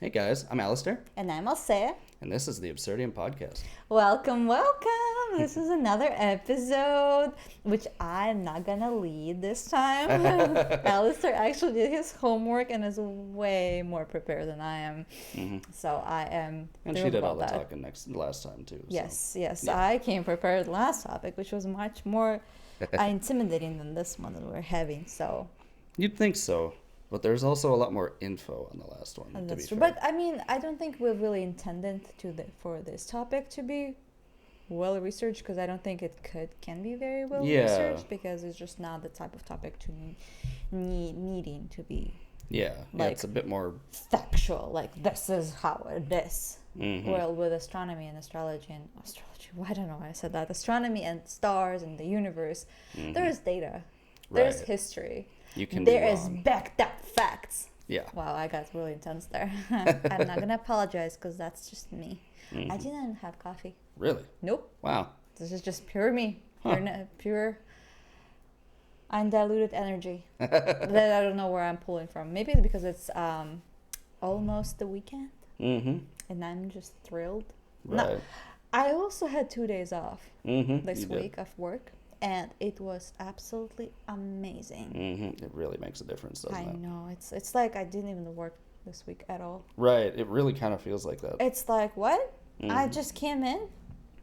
Hey guys, I'm Aleister, And I'm Alseia. and this is the Absurdium podcast. Welcome, welcome. This is another episode, which I'm not gonna lead this time. Aleister actually did his homework and is way more prepared than I am. So I am And she thrilled did all about the that. talking last time too. So. Yes. Yeah. I came prepared last topic, which was much more intimidating than this one that we're having. So You'd think so, but there's also a lot more info on the last one. and to that's be true. fair. But I mean, I don't think we really intended for this topic to be well researched, because I don't think it can be very well researched, because it's just not the type of topic to needing to be yeah, like, it's a bit more factual. Like, this is how it is. Mhm. Well, with astronomy and astrology, I don't know why I said that. Astronomy and stars and the universe, there is data, there's Right. history, You can be there is wrong. backed up facts. Yeah. Wow, I got really intense there. I'm not gonna apologize, because that's just me. I didn't have coffee. Really? Nope. Wow. This is just pure me. Huh. Pure undiluted energy that I don't know where I'm pulling from. Maybe it's because it's almost the weekend Mm-hmm. and I'm just thrilled. Right. No, I also had 2 days off Mm-hmm. this week of work, and it was absolutely amazing. Mm-hmm. It really makes a difference, doesn't I it? know. It's like I didn't even work this week at all. Right. It really kind of feels like that. It's like, what? I Mhm. just came in,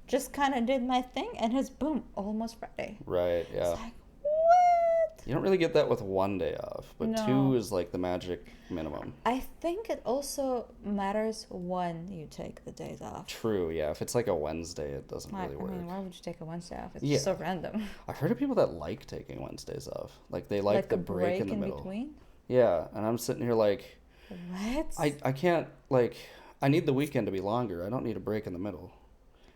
just kind of did my thing, and it's boom, almost Friday. Right. Yeah. It's like, what? You don't really get that with 1 day off, but No. 2 is like the magic minimum. I think it also matters when you take the days off. True, yeah. If it's like a Wednesday, it doesn't really work. I mean, why would you take a Wednesday off? It's Yeah. just so random. I've heard of people that like taking Wednesdays off. Like they like the a break in the middle. between? Yeah, and I'm sitting here like, What? I can't, like, I need the weekend to be longer. I don't need a break in the middle.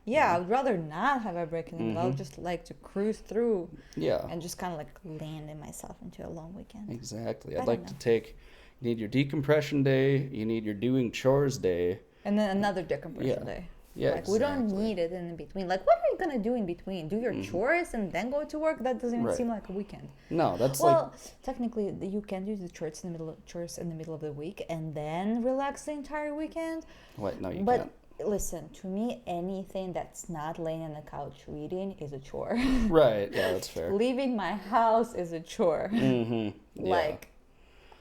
Yeah, I would rather not have a break in the middle. I would Mhm. just like to cruise through Yeah, and just kind of like land in myself into a long weekend. exactly. I I'd don't like to know. take, you need your decompression day, you need your doing chores day. And then another decompression Yeah. day. Yeah, Like, we don't exactly. need it in between. Like, what are you going to do in between? Do your chores and then go to work? That doesn't even Right. seem like a weekend. No, that's Well, technically, you can do the chores in the middle of the week and then relax the entire weekend. like, wait, no, you But can't. listen, to me, anything that's not laying on the couch reading is a chore. Right, yeah, that's fair. Leaving my house is a chore. Mm-hmm. Yeah. Like,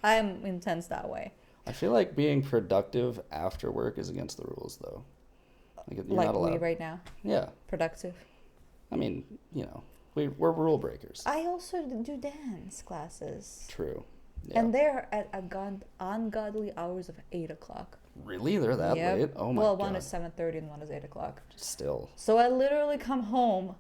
I'm intense that way. I feel like being productive after work is against the rules, though. Like, you're Like not allowed. me right now, Yeah, productive. I mean, we're rule breakers. I also do dance classes. True. Yeah. And they're at ungodly hours of 8 o'clock. Really, they're that Yep. late? Oh my Well, god. one is 7:30 and one is 8 o'clock. Still. So I literally come home,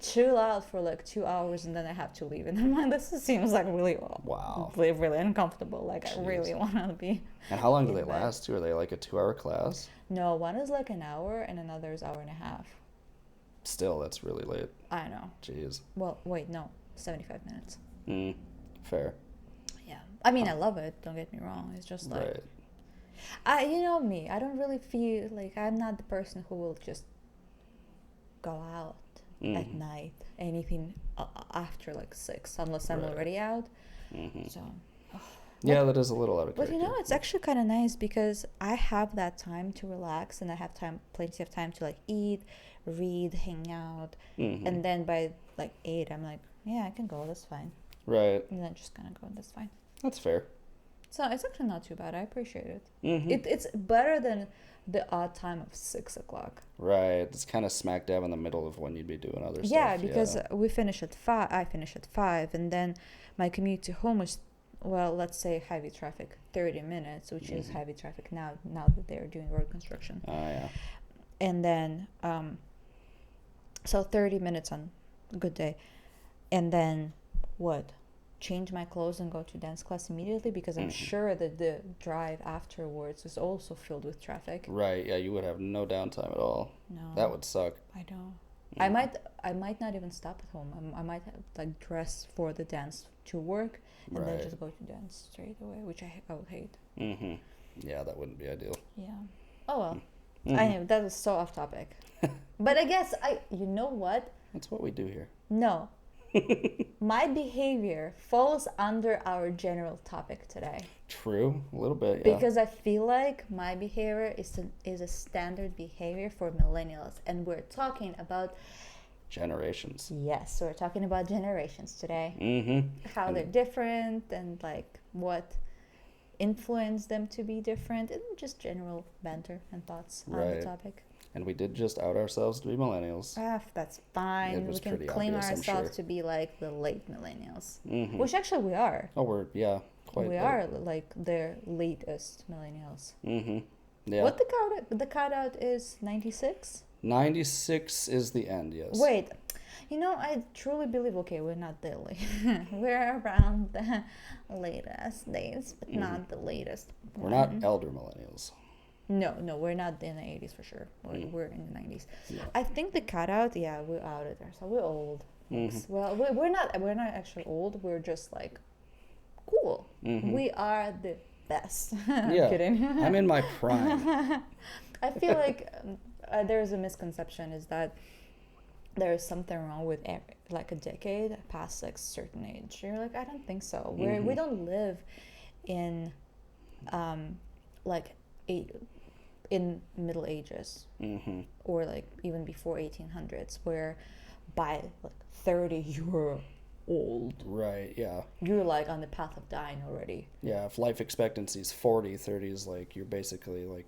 chill out for like 2 hours, and then I have to leave. And I'm like, this seems like really, Wow. really uncomfortable. Like, I Jeez. really want to be. And how long do in they bed. last too? Are they like a 2-hour class? No, one is like an hour and another is hour and a half. Still, that's really late. I know. Jeez. Well, wait, no, 75 minutes. Fair. Yeah. I mean, I love it. Don't get me wrong. It's just like, Right. you know me. I don't really feel like I'm not the person who will just go out at night. Anything after like 6, unless I'm Right. already out. Mm-hmm. So. Yeah, that is a little out of But character. you know, it's actually kind of nice because I have that time to relax, and I have plenty of time to like eat, read, hang out, Mhm. and then by like 8, I'm like, yeah, I can go. That's fine. Right. And then just kind of go. That's fine. That's fair. So it's actually not too bad. I appreciate it. Mm-hmm. It's better than the odd time of 6 o'clock. Right. It's kind of smack dab in the middle of when you'd be doing other stuff. Yeah, because we finish at 5. I finish at 5, and then my commute to home is, well, let's say heavy traffic, 30 minutes, which is heavy traffic now that they're doing road construction. Oh, yeah. And then so 30 minutes on a good day, and then what, change my clothes and go to dance class immediately, because I'm sure that the drive afterwards is also filled with traffic. Right. Yeah, you would have no downtime at all. No, That would suck. I don't. I might not even stop at home. I might like dress for the dance to work and then Right. just go to dance straight away, which I would hate. Mm-hmm. Yeah, that wouldn't be ideal. Yeah. Oh well. Mhm. I know that was so off topic. But I guess you know what? That's what we do here. No. My behavior falls under our general topic today. True, a little bit, yeah. Because I feel like my behavior is a standard behavior for millennials. And we're talking about, Generations. yes, we're talking about generations today. Mm-hmm. How they're different and like what influenced them to be different, and just general banter and thoughts on the Right. topic. And we did just out ourselves to be millennials. That's fine. It was We can pretty claim obvious, I'm ourselves sure. to be like the late millennials, Mm-hmm. which actually we are. Oh, we're, yeah, quite We late. are like their latest millennials. Mm-hmm. Yeah. What the cutout is 96? 96 is the end, yes. Wait, you know, I truly believe, okay, we're not the late. We're around the latest days, but not the latest We're one. not elder millennials. No, we're not in the 80s for sure. We're in the 90s. Yeah. I think the cutout, yeah, we're outed ourselves. We're old. Mm-hmm. Well, we're not actually old. We're just like cool. Mm-hmm. We are the best. Yeah. I'm kidding. I'm in my prime. I feel like there's a misconception is that there is something wrong with like a decade past like certain age. You're like, I don't think so. We don't live in like in Middle Ages Mm-hmm. or like even before 1800s, where by like 30 you're old. Right, yeah. You're like on the path of dying already. Yeah, if life expectancy is 40, 30 is like you're basically like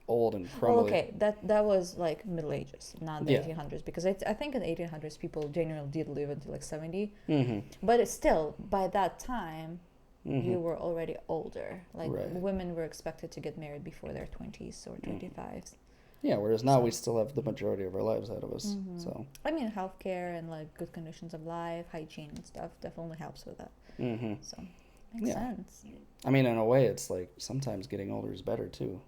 old and Well, crumbly. okay, that was like Middle Ages, not the Yeah. 1800s, because I think in the 1800s people generally did live until like 70. Mm-hmm. But it's still, by that time, Mm-hmm. you were already older. Like Right. women were expected to get married before their 20s or 25s. Yeah, whereas now we still have the majority of our lives ahead of us. Mm-hmm. So. I mean, healthcare and like good conditions of life, hygiene and stuff definitely helps with that. Mm-hmm. So makes Yeah. sense. I mean, in a way, it's like sometimes getting older is better too.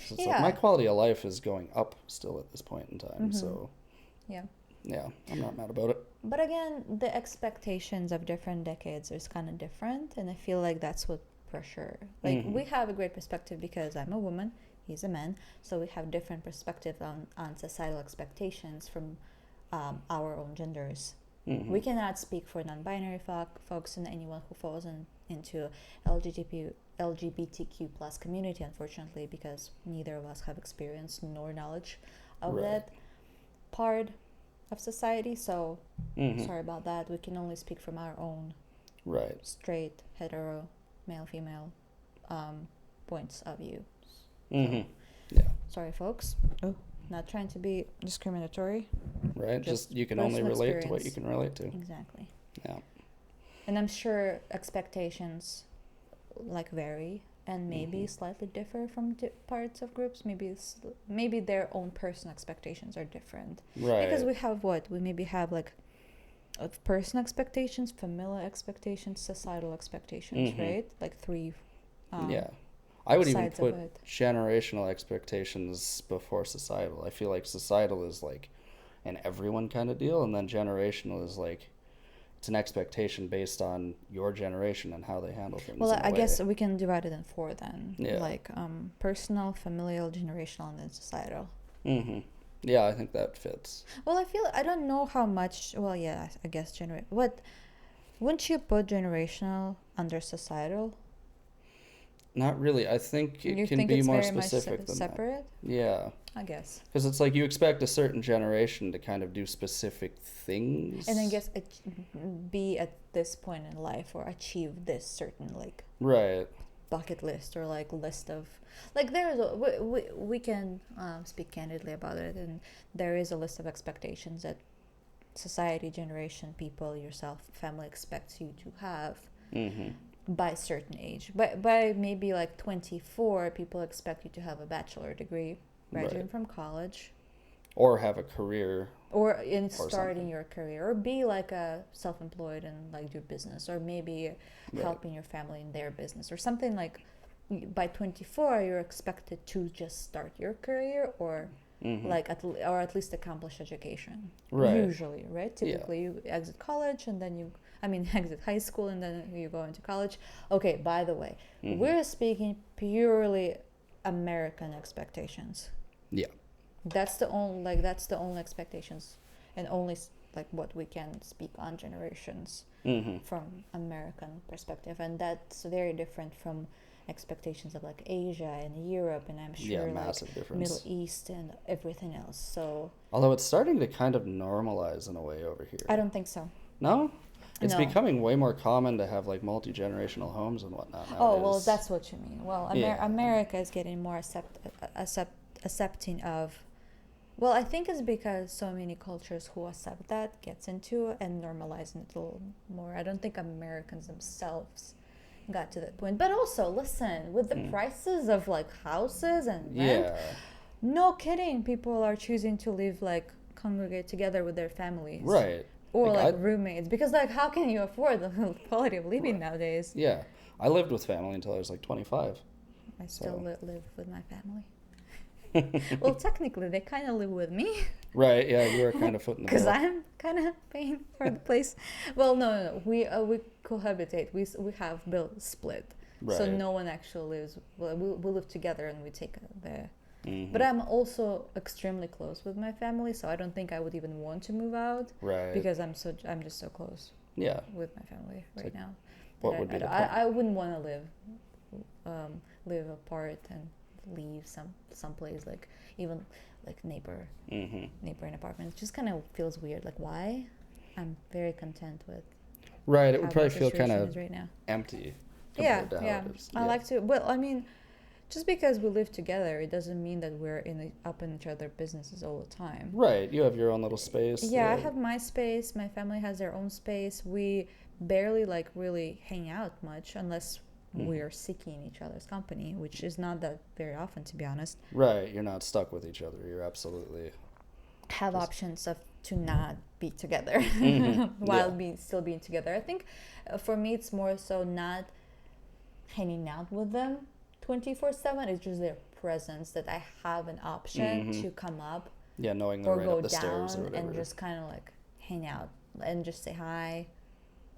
So it's Yeah. like my quality of life is going up still at this point in time. Mhm. So Yeah. yeah, I'm not mad about it. But again, the expectations of different decades is kind of different, and I feel like that's what pressure. Like Mhm. we have a great perspective because I'm a woman, he's a man, so we have different perspective on societal expectations from our own genders. Mm-hmm. We cannot speak for non-binary folks and anyone who falls into LGBTQ plus community, unfortunately, because neither of us have experience nor knowledge of Right. that part of society. So Mm-hmm. sorry about that. We can only speak from our own Right. straight, hetero, male, female points of view. Mm-hmm. Yeah. Sorry, folks. Oh, not trying to be discriminatory. Right. Just You can only personal relate to what you experience. can relate to. Exactly. Yeah. And I'm sure expectations like vary and maybe Mhm. slightly differ from parts of groups. Maybe their own personal expectations are different. Right. Because we have what? We maybe have like personal expectations, familial expectations, societal expectations, Mhm. right? Like three yeah. I would even sides put of it. generational expectations before societal. I feel like societal is like an everyone kind of deal, and then generational is like it's an expectation based on your generation and how they handle things. Well, in a I way. guess we can divide it in four then. Yeah. Like personal, familial, generational, and then societal. Mm-hmm. Yeah, I think that fits. Well, I don't know how much. Well, yeah, I guess wouldn't you put generational under societal? Not really. I think it You can think be it's more very much specific than that. separate? Yeah. I guess. Because it's like you expect a certain generation to kind of do specific things. And I guess be at this point in life or achieve this certain like Right. bucket list or like list of like we can speak candidly about it, and there is a list of expectations that society, generation, people, yourself, family expects you to have Mm-hmm. by a certain age. By maybe like 24, people expect you to have a bachelor degree, graduating Right. from college, Or have a career. or in Or starting something. your career, or be like a self-employed and like do business, or maybe Right. helping your family in their business or something. Like by 24 you're expected to just start your career or Mm-hmm. like or at least accomplish education, Right. usually, right? Typically you exit college and then exit high school and then you go into college. Okay, by the way, Mhm. we're speaking purely American expectations. Yeah. That's the only expectations and only like what we can speak on generations Mm-hmm. from American perspective, and that's very different from expectations of like Asia and Europe, and I'm Yeah, sure like massive difference. Middle East and everything else. So Although it's starting to kind of normalize in a way over here. I don't think so. No? It's No. becoming way more common to have like multi-generational homes and whatnot nowadays. Oh well, that's what you mean. Well, Yeah. America is getting more accepting of. Well, I think it's because so many cultures who accept that gets into it and normalizing it a little more. I don't think Americans themselves got to that point. But also, listen, with the prices of like houses and rent, Yeah. no kidding, people are choosing to live like congregate together with their families. Right. Or Like, like roommates, because like how can you afford the quality of living nowadays? Yeah. I lived with family until I was like 25. I still So. live with my family. Well, technically, they kind of live with me Right, yeah, you were kind of footing the because bill. I'm kind of paying for the place. Well, no. We cohabitate. We have bills split, so Right. no one actually lives. Well, we live together and we take the. Mhm. But I'm also extremely close with my family, so I don't think I would even want to move out Right. because I'm just so close Yeah. with my family right like, now. what that would be the I, point? I wouldn't want to live apart and leave someplace like even like neighbor Mm-hmm. in apartment. It just kind of feels weird. Like why? I'm very content with Right, it would how probably my feel kind situation of is right now. empty Yeah, compared to how yeah. it is. I like to. Well, I mean, just because we live together, it doesn't mean that we're up in each other's businesses all the time. Right, you have your own little space. Yeah, I have my space. My family has their own space. We barely like really hang out much unless we're seeking each other's company, which is not that very often, to be honest. Right, you're not stuck with each other. You're absolutely. Have Just- options of to not be together while still being together. I think for me it's more so not hanging out with them 24/7. It's just their presence that I have an option to come up Yeah, knowing they're or right go up the stairs or down whatever. and just kind of like hang out and just say hi.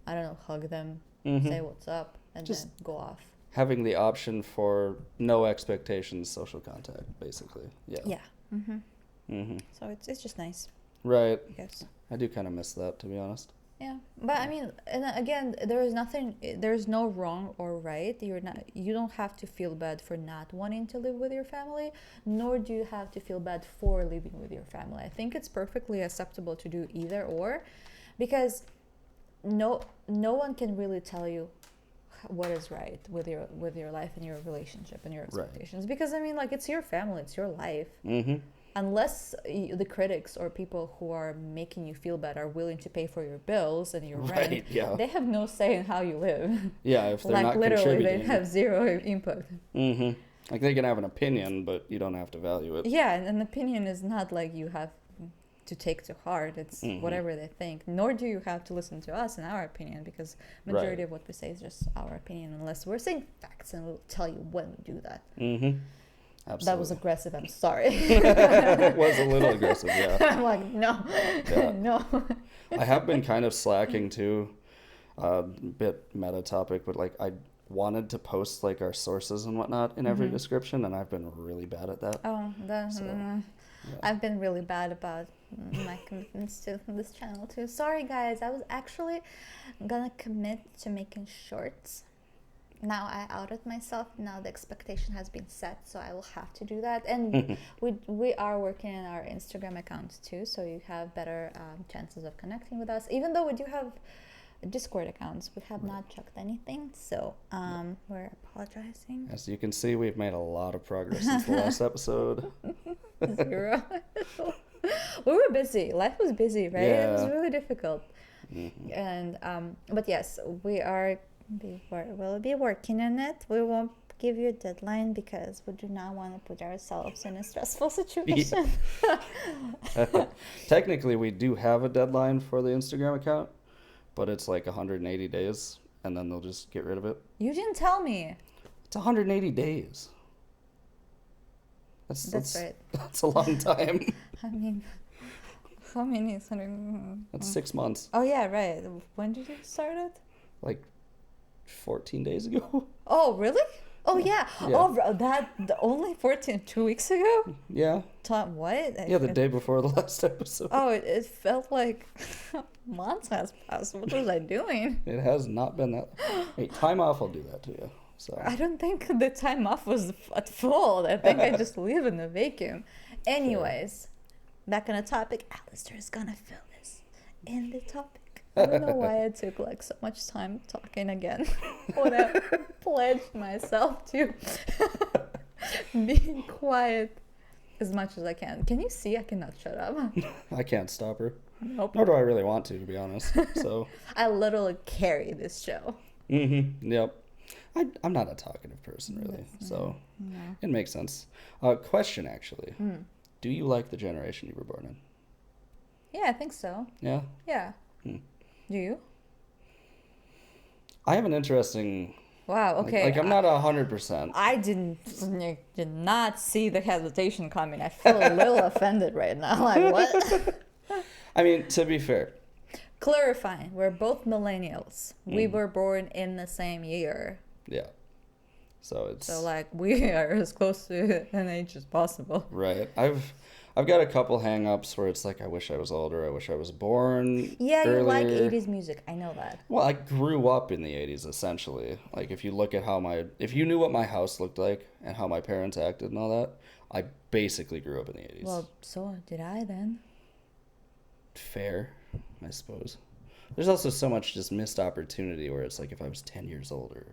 I don't know, hug them, say what's up, and Just- then go off. Having the option for no expectations, social contact, basically. Yeah. Yeah. Mm-hmm. So it's just nice, Right. I guess. I do kind of miss that, to be honest. Yeah, but I mean, and again, there's no wrong or right. You don't have to feel bad for not wanting to live with your family, nor do you have to feel bad for living with your family. I think it's perfectly acceptable to do either or, because no one can really tell you what is right with your life and your relationship and your expectations. Because I mean, like, it's your family, it's your life. Mm-hmm. Unless the critics or people who are making you feel bad are willing to pay for your bills and your Right, rent, yeah. they have no say in how you live. Yeah, if they're Like not literally, they contributing. have zero input. Mm-hmm. Like, they can have an opinion, but you don't have to value it. Yeah, and an opinion is not like you have to take to heart. It's whatever they think. Nor do you have to listen to us and our opinion, because majority Right. of what we say is just our opinion, unless we're saying facts, and we'll tell you when we do that. Mm-hmm. Absolutely. That was aggressive. I'm sorry. It was a little aggressive, yeah. I'm like, no, Yeah. no. I have been kind of slacking too. Bit meta topic, but like I wanted to post like our sources and whatnot in every description, and I've been really bad at that. Oh, So, yeah. I've been really bad about my commitments to this channel too. Sorry guys, I was actually gonna commit to making shorts. Now I outed myself. Now the expectation has been set, so I will have to do that. And we are working on our Instagram account too, so you have better chances of connecting with us. Even though we do have Discord accounts, we have not checked anything, so we're apologizing. As you can see, we've made a lot of progress since the last episode. 0. We were busy. Life was busy, right? It was Yeah. really difficult. And but yes, we'll be working on it. We won't give you a deadline because we do not want to put ourselves in a stressful situation. Technically, we do have a deadline for the Instagram account, but it's like 180 days, and then they'll just get rid of it. You didn't tell me. It's 180 days. That's right. That's a long time. I mean, how many is 100? That's 6 months. Oh yeah, right. When did you start it? Like 14 days ago. Oh really? Oh yeah. Yeah. Oh, only 2 weeks ago. Yeah. What? Yeah, the day before the last episode. Oh, it felt like months has passed. What was I doing? It has not been that. Hey, time off will do that to you. So I don't think the time off was at full. I think I just live in a vacuum. Anyways, back on the topic. Aleister is gonna fill this in the topic. I don't know why I took like so much time talking again when I pledged myself to being quiet as much as I can. Can you see I cannot shut up? I can't stop her. Nope. Nor do I really want to be honest. So I literally carry this show. Yep. I'm not a talkative person really, so No. it makes sense. Question actually. Do you like the generation you were born in? Yeah, I think so. Yeah. Yeah. Do you? I have an interesting. Wow. Okay. Like I'm not 100%. I did not see the hesitation coming. I feel a little offended right now. Like what? I mean, to be fair. Clarifying, we're both millennials. We were born in the same year. Yeah. So like we are as close to an age as possible. Right. I've got a couple hang-ups where it's like I wish I was older. I wish I was born Yeah, earlier. you like 80s music. I know that. Well, I grew up in the 80s essentially. Like if you look at if you knew what my house looked like and how my parents acted and all that, I basically grew up in the 80s. Well, so did I then. Fair, I suppose. There's also so much just missed opportunity where it's like if I was 10 years older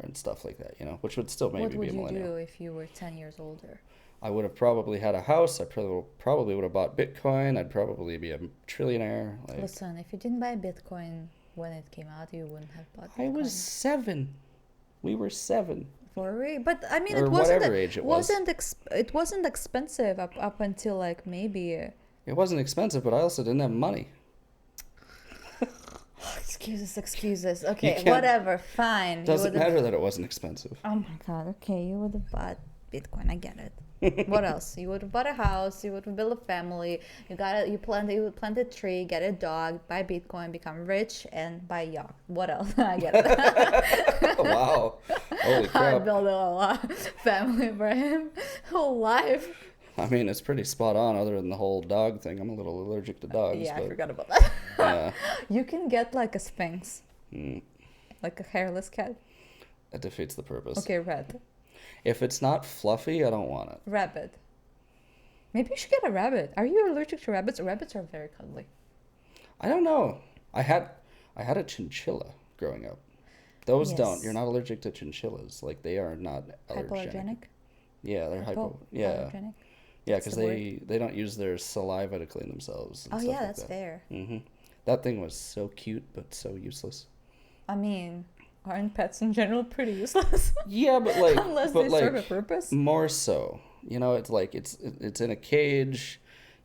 and stuff like that, which would still maybe be a millennial. What would you do if you were 10 years older? I would have probably had a house. I probably would have bought Bitcoin. I'd probably be a trillionaire. Listen, if you didn't buy Bitcoin when it came out, you wouldn't have bought Bitcoin. I was 7. We were 7. For real? But I mean, or it wasn't. Whatever age it was. It wasn't expensive up until like maybe. It wasn't expensive, but I also didn't have money. Excuses. Okay, whatever. Fine. Doesn't matter that it wasn't expensive. Oh my god. Okay, you would have bought Bitcoin. I get it. What else? You would have bought a house. You would have built a family. You would plant a tree, get a dog, buy Bitcoin, become rich, and buy a yacht. What else? I get it. Wow. Holy crap. I built a family for him. Whole life. I mean, it's pretty spot on other than the whole dog thing. I'm a little allergic to dogs. Yeah, but, I forgot about that. Yeah. You can get like a sphinx. Like a hairless cat. It defeats the purpose. Okay, red. If it's not fluffy, I don't want it. Rabbit. Maybe you should get a rabbit. Are you allergic to rabbits? Rabbits are very cuddly. I don't know. I had a chinchilla growing up. Those Yes. don't. You're not allergic to chinchillas. Like they are not allergenic. Hypoallergenic? Yeah, they're Hypoallergenic? Yeah, That's because the they don't use their saliva to clean themselves. And Oh stuff yeah, like that's that. fair. That thing was so cute but so useless. I mean, aren't pets in general pretty useless? Yeah, but like Unless they serve a purpose. More so. It's like it's in a cage.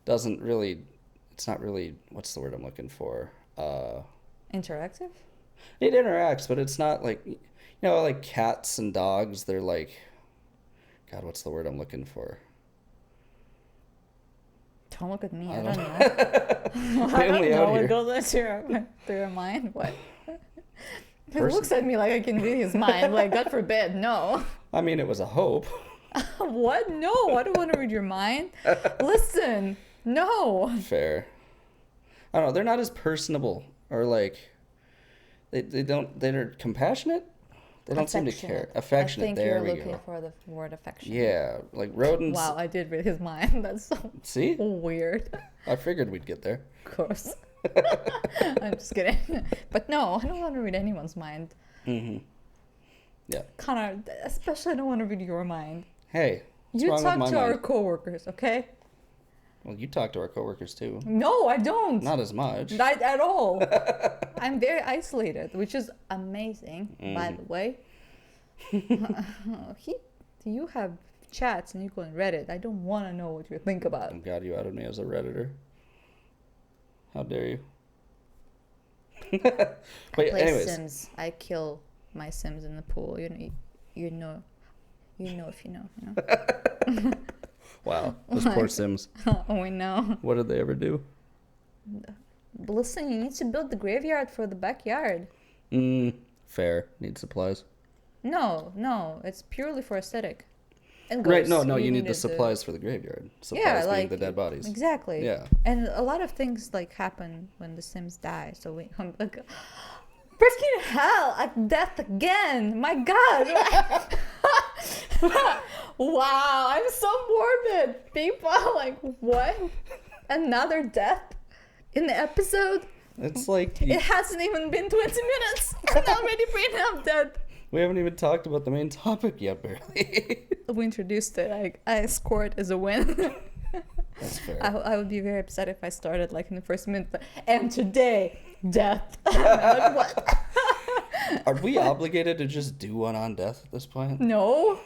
Doesn't really. It's not really. What's the word I'm looking for? Interactive? It interacts, but it's not like like cats and dogs. They're like, God, what's the word I'm looking for? Don't look at me. I don't know. I don't know what goes through your mind. What? He looks at me like I can read his mind. Like, God forbid, no. I mean, it was a hope. What? No, I don't want to read your mind. Listen, no. Fair. I don't know. They're not as personable or like they're compassionate. They don't seem to care. Affectionate. I think there you're we looking go. for the word affection. Yeah, like rodents. Wow, I did read his mind. That's so See? weird. I figured we'd get there. Of course. I'm just kidding. But no, I don't want to read anyone's mind. Yeah. Connor, especially I don't want to read your mind. Hey, what's You wrong talk with to my our mind? coworkers, okay? Well, you talk to our coworkers too. No, I don't. Not as much. Not at all. I'm very isolated, which is amazing, by the way. You have chats and you go on Reddit. I don't want to know what you think about. Oh God, you outed me as a Redditor. How dare you? But I play anyways. Sims. I kill my Sims in the pool. You know if you know. Wow, those poor Sims. Oh, we know. What did they ever do? Listen, you need to build the graveyard for the backyard. Fair. Need supplies. No, it's purely for aesthetic. And Right, ghosts, no, you need the needed supplies for the graveyard. Supplies yeah, being like the dead bodies. exactly. Yeah. And a lot of things like happen when the Sims die. So I'm like, freaking hell, at death again. My God. Wow, I'm so morbid. People like, what? Another death in the episode? It's like It hasn't even been 20 minutes. I'm already bringing up death. we haven't even talked about the main topic yet, barely. We introduced it. I score it as a win. That's fair. I would be very upset if I started like in the first minute. And today, death. Like, what? Are we obligated to just do one on death at this point? No.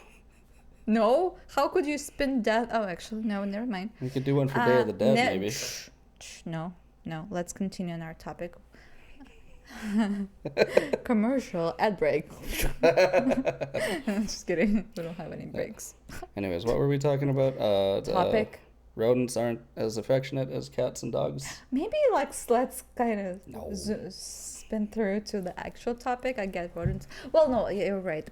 How could you spin death? Oh, actually, no. Never mind. We could do one for Day of the Dead, maybe. No. Let's continue on our topic. Commercial ad break. Just kidding. We don't have any breaks. Anyways, what were we talking about? Topic. Rodents aren't as affectionate as cats and dogs. Maybe let's kind of No. spin through to the actual topic. I get rodents. Well, no, you're right.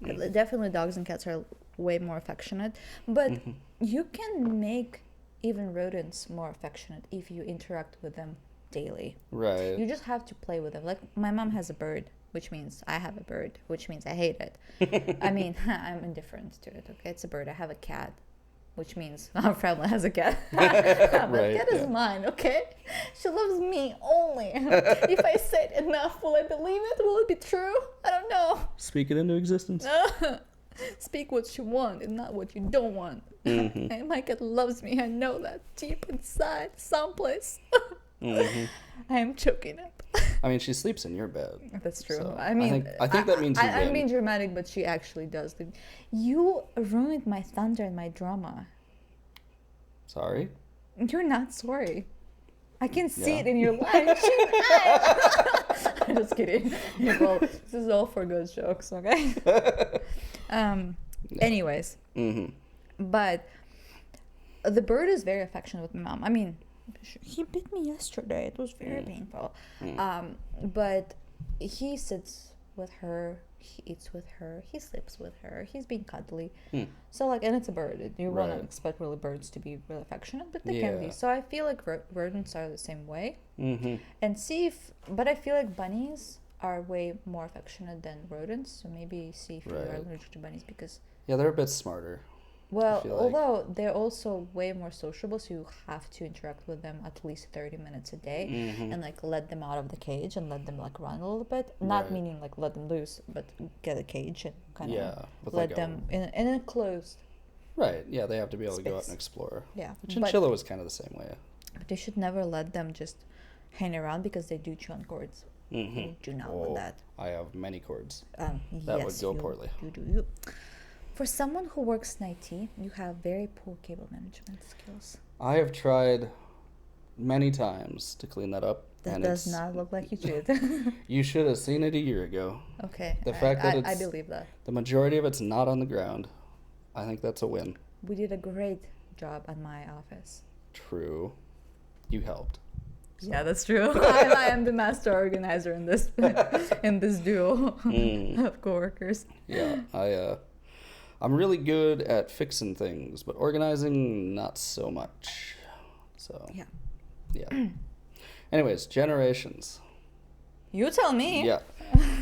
Definitely dogs and cats are way more affectionate. But you can make even rodents more affectionate if you interact with them daily. Right. You just have to play with them. Like my mom has a bird, which means I have a bird, which means I hate it. I mean, I'm indifferent to it. Okay, it's a bird. I have a cat, which means our family has a cat. But Right, cat is mine. Okay, she loves me only. If I say it enough, will I believe it? Will it be true? I don't know. Speak it into existence. Speak what you want and not what you don't want. And my cat loves me. I know that deep inside, someplace. I am choking up. I mean, she sleeps in your bed. That's true. So, I mean, I think that means you win. I'm being dramatic, but she actually does. You ruined my thunder and my drama. Sorry. You're not sorry. I can see Yeah. it in your life. I'm just kidding. Well, this is all for good jokes, okay? Anyways, but the bird is very affectionate with my mom. I mean, he bit me yesterday. It was very painful. But he sits with her. He eats with her. He sleeps with her. He's being cuddly. So like, and it's a bird. You won't Right. expect really birds to be really affectionate, but they can be. So I feel like rodents are the same way. And but I feel like bunnies are way more affectionate than rodents. So maybe see if you are allergic to bunnies because. Yeah, they're a bit smarter. Well, feel like. although they're also way more sociable, so you have to interact with them at least 30 minutes a day and like let them out of the cage and let them like run a little bit. Not Right. meaning like let them loose, but get a cage and kind of with let like them in a closed. Right, yeah, they have to be able to go out space. and explore. Yeah. The chinchilla was kind of the same way. But they should never let them just hang around because they do chew on cords. You do not want that. I have many cords. That would go poorly. You. For someone who works in IT, you have very poor cable management skills. I have tried many times to clean that up. That and does not look like you should. You should have seen it a year ago. Okay. The fact that I it's believe that. the majority of it's not on the ground, I think that's a win. We did a great job at my office. True. You helped. So. Yeah, that's true. I am the master organizer in this duo of coworkers. Yeah, I'm really good at fixing things, but organizing not so much. So yeah. Anyways, generations. You tell me. Yeah.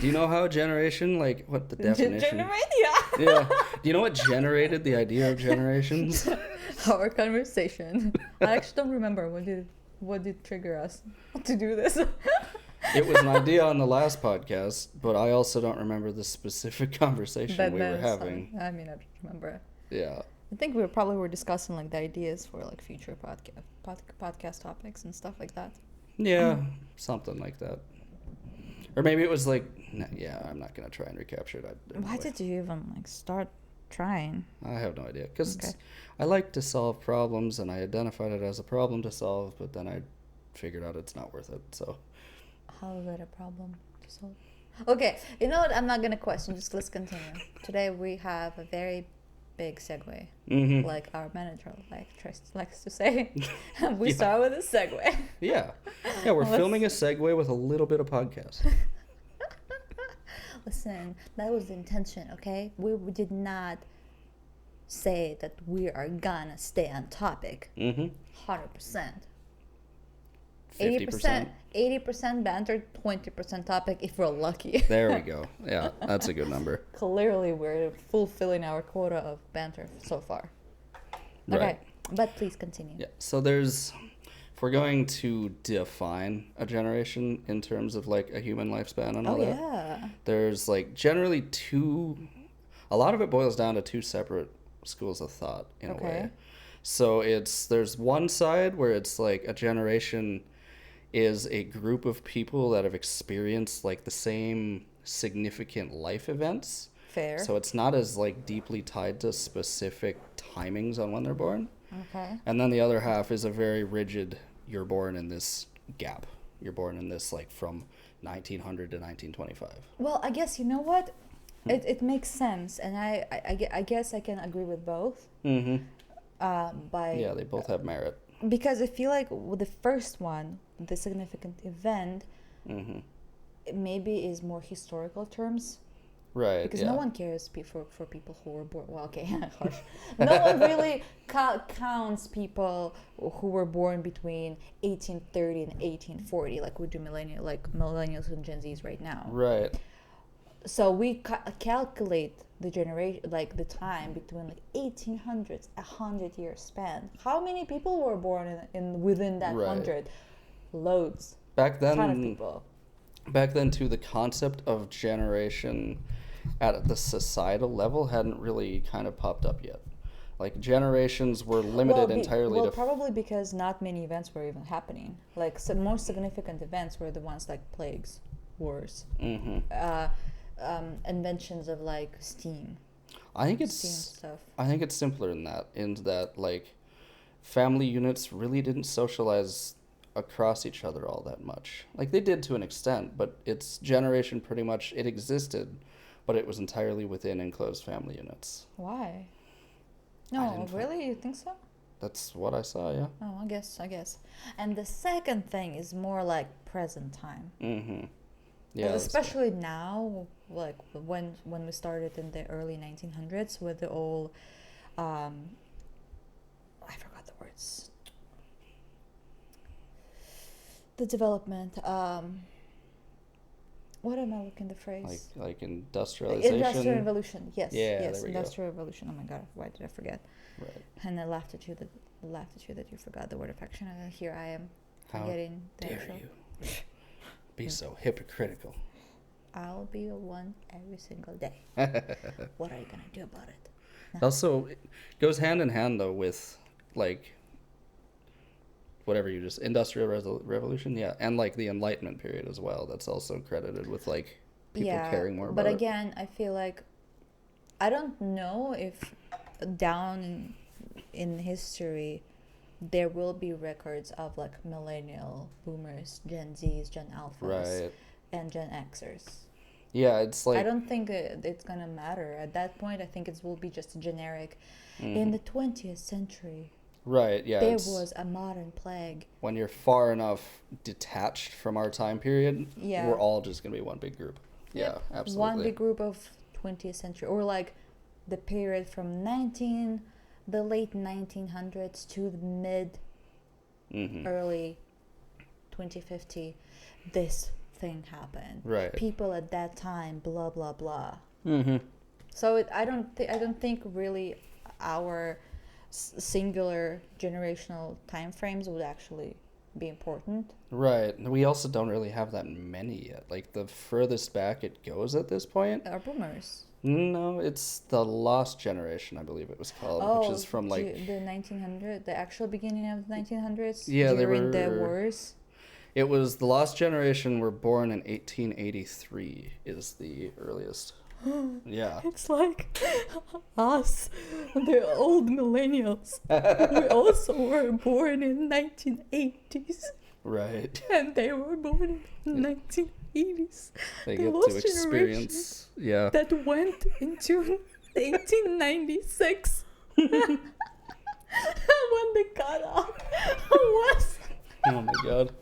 Do you know how generation, like, what the definition? Yeah. Do you know what generated the idea of generations? Our conversation. I actually don't remember what did trigger us to do this. It was an idea on the last podcast, but I also don't remember the specific conversation we were having. I mean, I don't remember. Yeah. I think we were discussing like the ideas for like future podcast topics and stuff like that. Yeah, something like that. Or maybe it was like, I'm not going to try and recapture it. Why did you even like start trying? I have no idea. Because I like to solve problems, and I identified it as a problem to solve, but then I figured out it's not worth it, so. How is that a problem to solve? Okay, you know what? I'm not going to question. Just let's continue. Today we have a very big segue, like our manager likes to say. We start with a segue. Yeah, we're filming a segue with a little bit of podcast. Listen, that was the intention, okay? We did not say that we are gonna stay on topic. 100%. 50%. 80% banter, 20% topic if we're lucky. There we go. Yeah, that's a good number. Clearly, we're fulfilling our quota of banter so far. Right. Okay, but please continue. Yeah. So if we're going to define a generation in terms of like a human lifespan and all that, Yeah. there's like generally a lot of it boils down to two separate schools of thought in a way. So there's one side where it's like a generation is a group of people that have experienced like the same significant life events. Fair. So it's not as like deeply tied to specific timings on when they're born. Okay. And then the other half is a very rigid, you're born in this gap. You're born in this like from 1900 to 1925. Well, I guess, you know what? It makes sense, and I guess I can agree with both. Mm-hmm. Yeah, they both have merit. Because I feel like with the first one, the significant event, it maybe is more historical terms. Right. Because no one cares for people who were born. Well, okay, harsh. No one really counts people who were born between 1830 and 1840, like we do millennials and Gen Zs right now. Right. So we calculate the generation, like the time between like 1800s, 100-year span. How many people were born in within that 100? Loads. Back then, ton of people. Back then, too, the concept of generation at the societal level hadn't really kind of popped up yet. Like generations were limited entirely to. Probably because not many events were even happening. Like most significant events were the ones like plagues, wars. Inventions of like steam. I think it's simpler than that. In that, like, family units really didn't socialize across each other all that much. Like they did to an extent, but its generation pretty much it existed, but it was entirely within enclosed family units. Why? No, really, you think so? That's what I saw. Yeah. Oh, I guess. And the second thing is more like present time. Yeah, especially now, like when we started in the early 1900s with the old, I forgot the words. The development. What am I looking the phrase? Like industrialization. Industrial revolution. Yes. Yeah, yes. there we Industrial revolution. Oh my God, why did I forget? Right. And I laughed at you that you forgot the word affection, and here I am forgetting the dare you be so hypocritical. I'll be one every single day. What are you gonna do about it? No. Also, it goes hand in hand though with like whatever you just industrial revolution, yeah, and like the Enlightenment period as well. That's also credited with like people caring more about it. But again, I feel like I don't know if down in history there will be records of like millennial boomers, Gen Zs, Gen Alphas, and Gen Xers. Yeah, it's like I don't think it's gonna matter at that point. I think it will be just a generic. In the 20th century, right? Yeah, there was a modern plague. When you're far enough detached from our time period, we're all just gonna be one big group. Yep. Yeah, absolutely. One big group of 20th century, or like the period from the late 1900s to the mid early 2050. This thing happened. Right. People at that time, blah blah blah. So I don't think really our singular generational time frames would actually be important. Right. We also don't really have that many yet. Like the furthest back it goes at this point are boomers. No, it's the Lost Generation, I believe it was called, which is from like the 1900s, the actual beginning of the 1900s. Yeah, during the wars. It was the Lost Generation were born in 1883 is the earliest. Yeah. It's like us, the old millennials. We also were born in 1980s. Right. And they were born in 1980s. They get to experience, that went into 1896 when the cutoff was. Oh my God.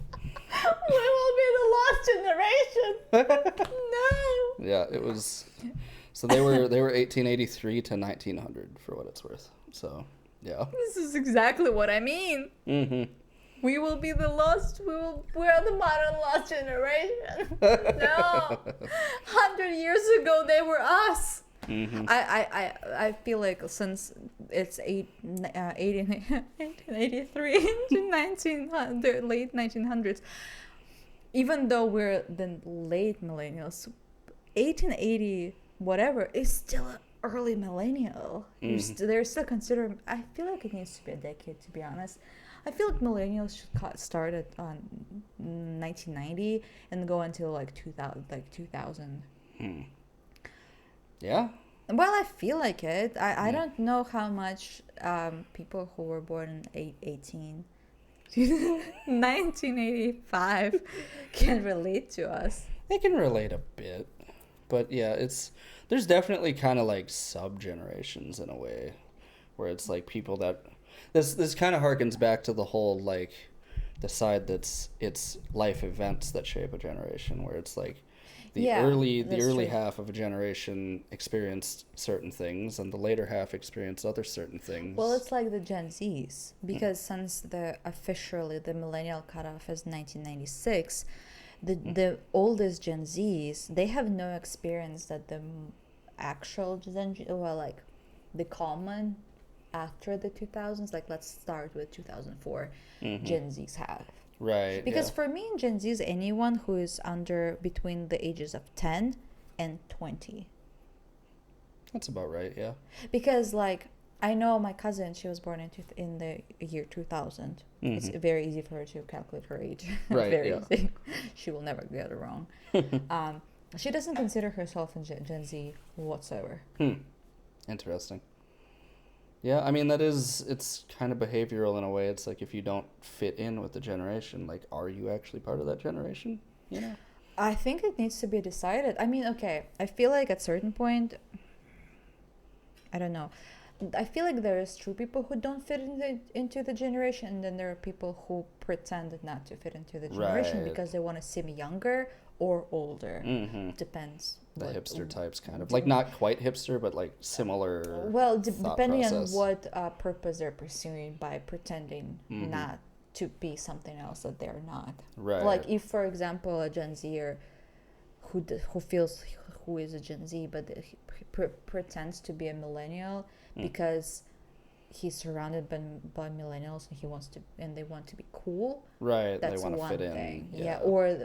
We will be the lost generation. No. Yeah, it was 1883 to 1900 for what it's worth. So, yeah. This is exactly what I mean. Mm-hmm. We will be the lost. We're the modern lost generation. No, 100 years ago they were us. Mm-hmm. I feel like since it's 1883 to 1900, late 1900s, even though we're the late millennials, 1880 whatever is still an early millennial. They're still considered. I feel like it needs to be a decade, to be honest. I feel like millennials should start at 1990 and go until like 2000. Yeah. Well, I feel like it. I don't know how much people who were born in 1985 can relate to us. They can relate a bit. But yeah, there's definitely kind of like sub-generations in a way, where it's like people that... This kind of harkens back to the whole, like, the side that's it's life events that shape a generation, where it's like the early half of a generation experienced certain things, and the later half experienced other certain things. Well, it's like the Gen Zs, because since the millennial cutoff is 1996, the oldest Gen Zs, they have no experience that the actual Gen Z, well, like the common after the 2000s, like let's start with 2004, Gen Zs have. Right. Because for me, Gen Z is anyone who is between the ages of 10 and 20. That's about right, yeah. Because, like, I know my cousin, she was born in the year 2000. It's very easy for her to calculate her age. Right, Very easy. She will never get it wrong. She doesn't consider herself a Gen Z whatsoever. Interesting. Yeah, I mean, it's kind of behavioral in a way. It's like if you don't fit in with the generation, like, are you actually part of that generation? You know? I think it needs to be decided. I mean, okay, I feel like at a certain point, I don't know. I feel like there is true people who don't fit into the generation, and then there are people who pretend not to fit into the generation because they want to seem younger or older. Depends. The hipster types, kind of. Like, not quite hipster, but, like, similar Well, thought depending process. on what purpose they're pursuing by pretending not to be something else that they're not. Right. Like, if, for example, a Gen Zer who feels who is a Gen Z, but he pretends to be a millennial because he's surrounded by millennials and they want to be cool. Right, That's they want to one fit thing. in. Yeah, or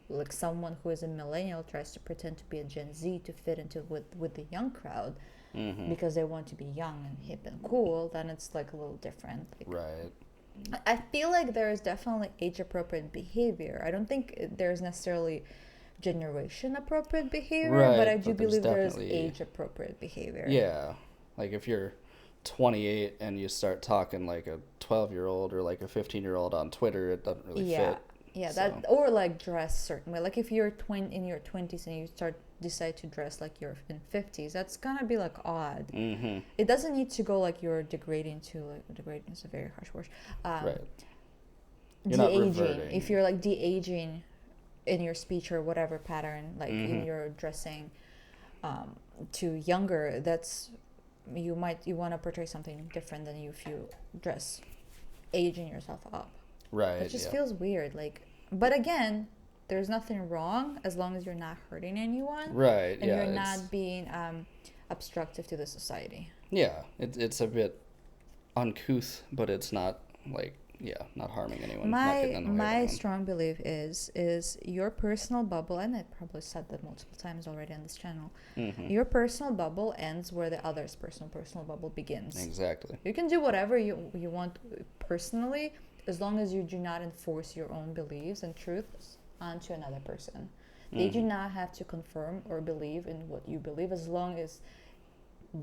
like someone who is a millennial tries to pretend to be a Gen Z to fit into with the young crowd because they want to be young and hip and cool. Then it's like a little different. Like, Right. I feel like there is definitely age appropriate behavior. I don't think there's necessarily generation appropriate behavior, Right, but I do but there's believe there's definitely... age appropriate behavior. Yeah. Like, if you're 28 and you start talking like a 12-year-old or like a 15-year-old on Twitter, it doesn't really fit. Yeah, so. that, or like dress certain way. Like if you're in your 20s and you decide to dress like you're in 50s, that's gonna be like odd. It doesn't need to go like you're degrading to, like, degrading is a very harsh word. Right. You're not de-aging. reverting. If you're like de-aging in your speech or whatever pattern, like in your dressing to younger, that's you want to portray something different than if you dress aging yourself up. Right. It just feels weird. Like, but again, there's nothing wrong as long as you're not hurting anyone. Right. And you're not being obstructive to the society. Yeah, it's a bit uncouth, but it's not like, not harming anyone. My strong belief is your personal bubble, and I probably said that multiple times already on this channel. Your personal bubble ends where the other's personal bubble begins. Exactly. You can do whatever you want personally, as long as you do not enforce your own beliefs and truths onto another person. They do not have to confirm or believe in what you believe, as long as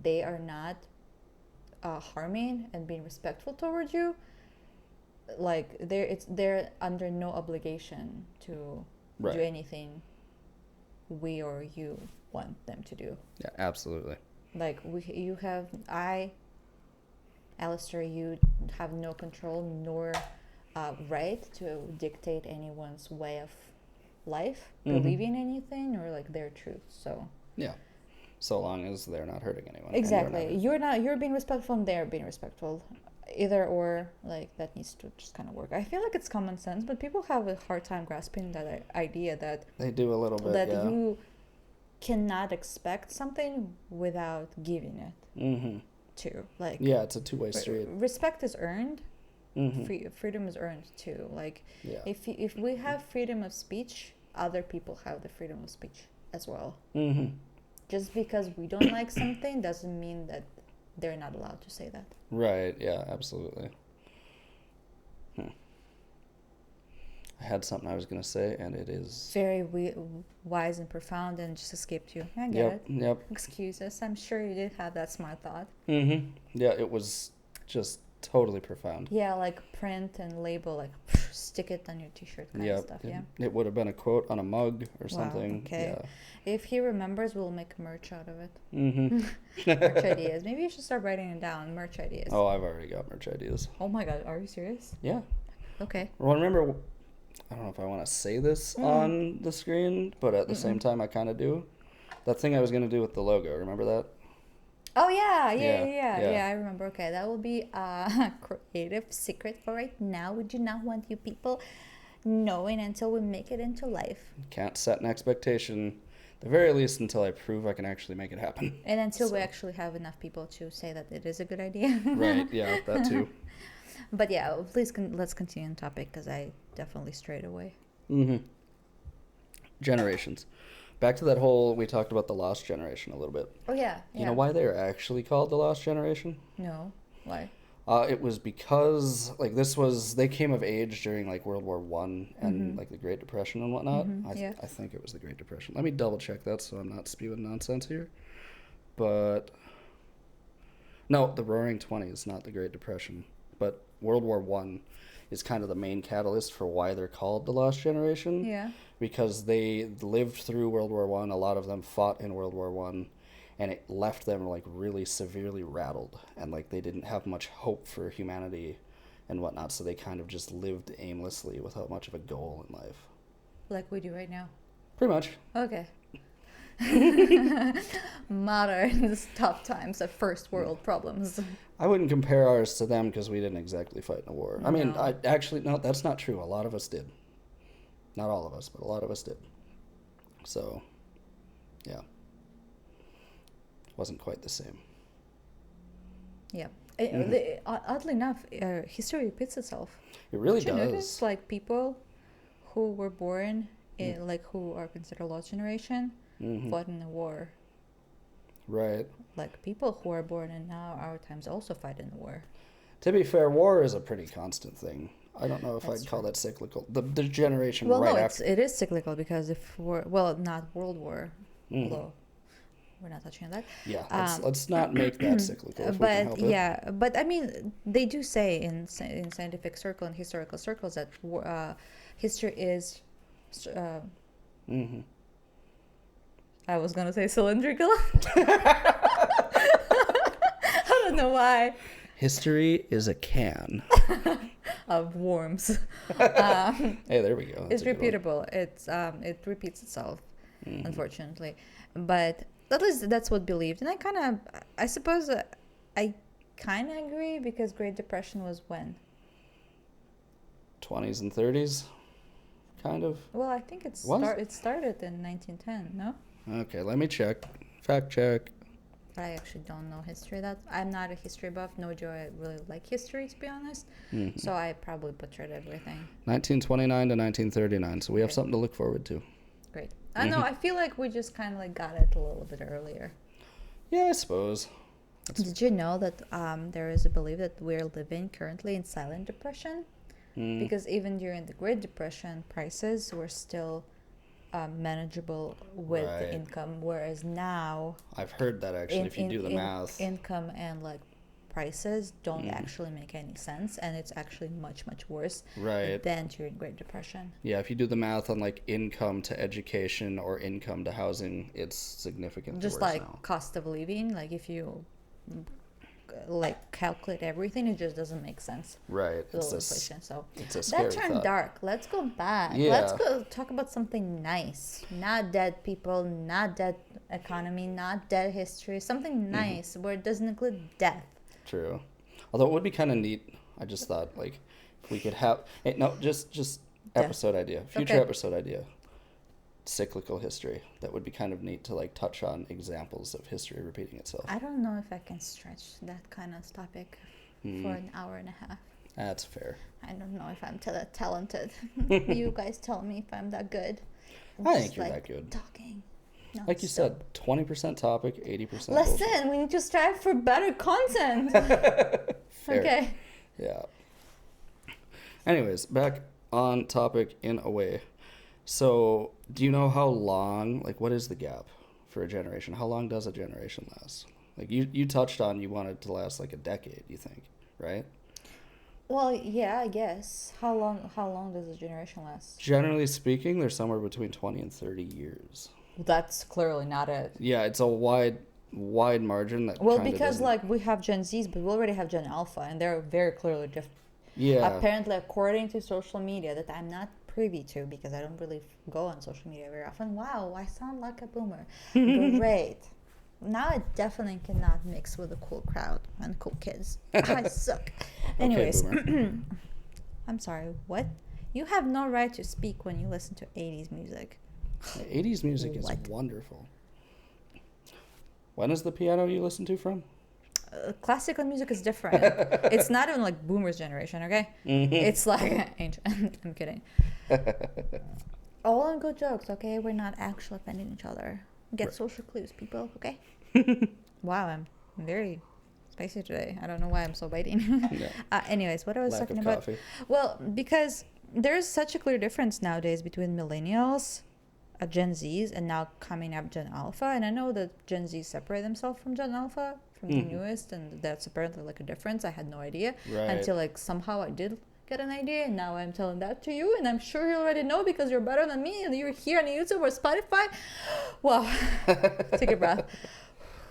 they are not harming and being respectful towards you. Like, they're under no obligation to do anything we or you want them to do. Yeah, absolutely. Like, Aleister, you have no control nor right to dictate anyone's way of life, believing anything, or like their truth. So yeah. so long as they're not hurting anyone. and Exactly. You're being respectful and they're being respectful. Either or, like, that needs to just kind of work. I feel like it's common sense, but people have a hard time grasping that idea that They do a little bit, that yeah. you cannot expect something without giving it Mm-hmm. too. Like, Yeah, it's a two-way street. respect is earned. Mm-hmm. Freedom is earned too. Like, Yeah. if we have freedom of speech, other people have the freedom of speech as well. Mm-hmm. Just because we don't like something doesn't mean that they're not allowed to say that. Right, yeah, absolutely. I had something I was going to say, and it is... Very wise and profound, and just escaped you. I get Yep, it. yep. Excuse us. I'm sure you did have that smart thought. Mm-hmm. Yeah, it was just totally profound. Yeah, like print and label, like stick it on your t-shirt kind of stuff. Yeah. It would have been a quote on a mug or Wow, something. okay. Yeah. If he remembers, we'll make merch out of it. Mm-hmm. Merch ideas. Maybe you should start writing it down. Merch ideas. Oh, I've already got merch ideas. Oh my God, are you serious? Yeah. Okay. Well, remember, I don't know if I want to say this on the screen, but at the same time, I kind of do. That thing I was going to do with the logo, remember that? Oh yeah, Yeah. I remember. Okay, that will be a creative secret for right now. We do not want you people knowing until we make it into life. Can't set an expectation, at the very least, until I prove I can actually make it happen. And until we actually have enough people to say that it is a good idea. Right, yeah, that too. But yeah, please let's continue on topic because I definitely strayed away. Mm-hmm. Generations. Back to that whole, we talked about the Lost Generation a little bit. Oh yeah. You know why they are actually called the Lost Generation? No. Why? It was because, like, they came of age during, like, World War One and, like, the Great Depression and whatnot. I think it was the Great Depression. Let me double check that so I'm not spewing nonsense here. But, no, the Roaring Twenties, not the Great Depression. But World War One is kind of the main catalyst for why they're called the Lost Generation. Yeah. Because they lived through World War One. A lot of them fought in World War One. And it left them, like, really severely rattled. And, like, they didn't have much hope for humanity and whatnot. So they kind of just lived aimlessly without much of a goal in life. Like we do right now. Pretty much. Okay. Modern tough times of first world problems. I wouldn't compare ours to them because we didn't exactly fight in a war. I mean, No. no, that's not true. A lot of us did. Not all of us, but a lot of us did. So, yeah. Wasn't quite the same. Yeah. Oddly enough, history repeats itself. It really Did you does. notice, like, people who were born in, like, who are considered lost generation, fought in a war. Right. Like, people who are born in now our times also fight in a war. To be fair, war is a pretty constant thing. I don't know if That's I'd call that cyclical. The generation Well, right no, after. it is cyclical because if we're, well, not World War, although we're not touching on that. Yeah, let's not make that cyclical if we can help But it. yeah, but I mean, they do say in scientific circle and historical circles that history is. I was gonna say cylindrical. I don't know why. History is a can. Of worms. Hey, there we go. That's It's a good one. repeatable. It repeats itself, unfortunately. But at least that's what believed, and I suppose I kind of agree because Great Depression was when. 20s and 30s, kind of. Well, I think it started in 1910. No. Okay, let me check. Fact check. I actually don't know history. I'm not a history buff, nor do I really like history, to be honest. So I probably butchered everything. 1929 to 1939. So we have something to look forward to. Great. I know. I feel like we just kind of like got it a little bit earlier. Yeah, I suppose. Did you know that there is a belief that we're living currently in silent depression? Because even during the Great Depression, prices were still manageable with the Right. income, whereas now I've heard that actually. If you do the math. income and like prices don't actually make any sense, and it's actually much worse Right. than during Great Depression. Yeah, if you do the math on like income to education or income to housing, it's significantly Just worse like now. cost of living, like if you like calculate everything. It just doesn't make sense. Right. With all the inflation. So It's a scary that turned thought. dark. Let's go back. Yeah. Let's go talk about something nice. Not dead people, not dead economy, not dead history. Something nice where it doesn't include death. True. Although it would be kind of neat. I just thought, like, if we could have... Hey, no, just episode idea. Future episode idea. Cyclical history. That would be kind of neat to, like, touch on examples of history repeating itself. I don't know if I can stretch that kind of topic for an hour and a half. That's fair. I don't know if I'm that talented. You guys tell me if I'm that good. I think you're that good. Talking. Like you said, 20% topic, 80% Listen, we need to strive for better content. Fair. Okay. Yeah. Anyways, back on topic in a way. So, do you know how long, like, what is the gap for a generation? How long does a generation last? Like, you touched on you want it to last, like, a decade, you think, right? Well, yeah, I guess. How long does a generation last? Generally speaking, they're somewhere between 20 and 30 years. That's clearly not it. Yeah, it's a wide margin. That well, because, like, we have Gen Zs, but we already have Gen Alpha, and they're very clearly different. Yeah. Apparently, according to social media that I'm not privy to because I don't really go on social media very often. Wow, I sound like a boomer. Great. Now I definitely cannot mix with a cool crowd and cool kids. I suck. Anyways, Okay, I'm sorry, what? You have no right to speak when you listen to 80s music. 80s music is What? wonderful. When is the piano you listen to from? Classical music is different. It's not even like boomers generation, okay? It's like ancient. I'm kidding. All on good jokes, okay? We're not actually offending each other. Get social clues, people, okay? Wow, I'm very spicy today. I don't know why I'm so biting. Anyways, what I was talking about. Coffee. Well, because there's such a clear difference nowadays between millennials, Gen Zs, and now coming up Gen Alpha. And I know that Gen Z separate themselves from Gen Alpha, from the newest, and that's apparently like a difference. I had no idea until like somehow I did get an idea, and now I'm telling that to you, and I'm sure you already know because you're better than me, and you're here on YouTube or Spotify. Wow, take a breath.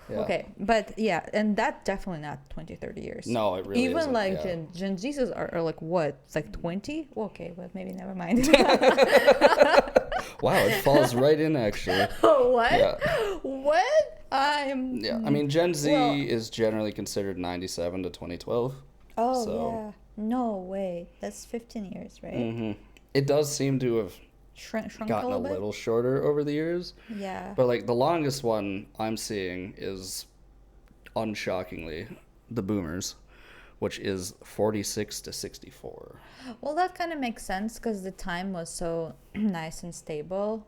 Yeah. Okay, but yeah, and that definitely not 20, 30 years. No, it really even isn't, like yeah. Gen Zs are like what? It's like 20? Okay, but maybe never mind. Wow, it falls right in actually. What? Yeah. What? I mean, Gen Z is generally considered 97 to 2012. Oh, so. yeah. No way. That's 15 years, right? It does seem to have Shrunk gotten a a little bit? little shorter over the years. Yeah. But like the longest one I'm seeing is, unshockingly, the boomers, which is 46 to 64. Well, that kind of makes sense because the time was so nice and stable.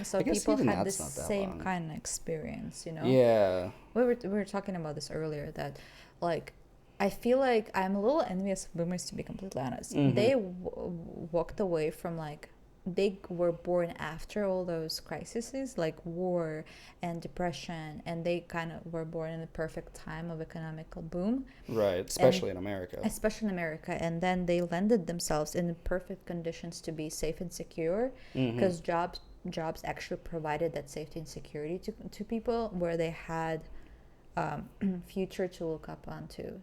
So I guess people even had the that's not that same long. kind of experience, you know? Yeah. We were talking about this earlier that, like, I feel like I'm a little envious of boomers, to be completely honest. They walked away from, like, they were born after all those crises, like war and depression, and they kind of were born in the perfect time of economical boom. Right, especially in America. Especially in America. And then they landed themselves in the perfect conditions to be safe and secure because jobs actually provided that safety and security to people where they had future to look up to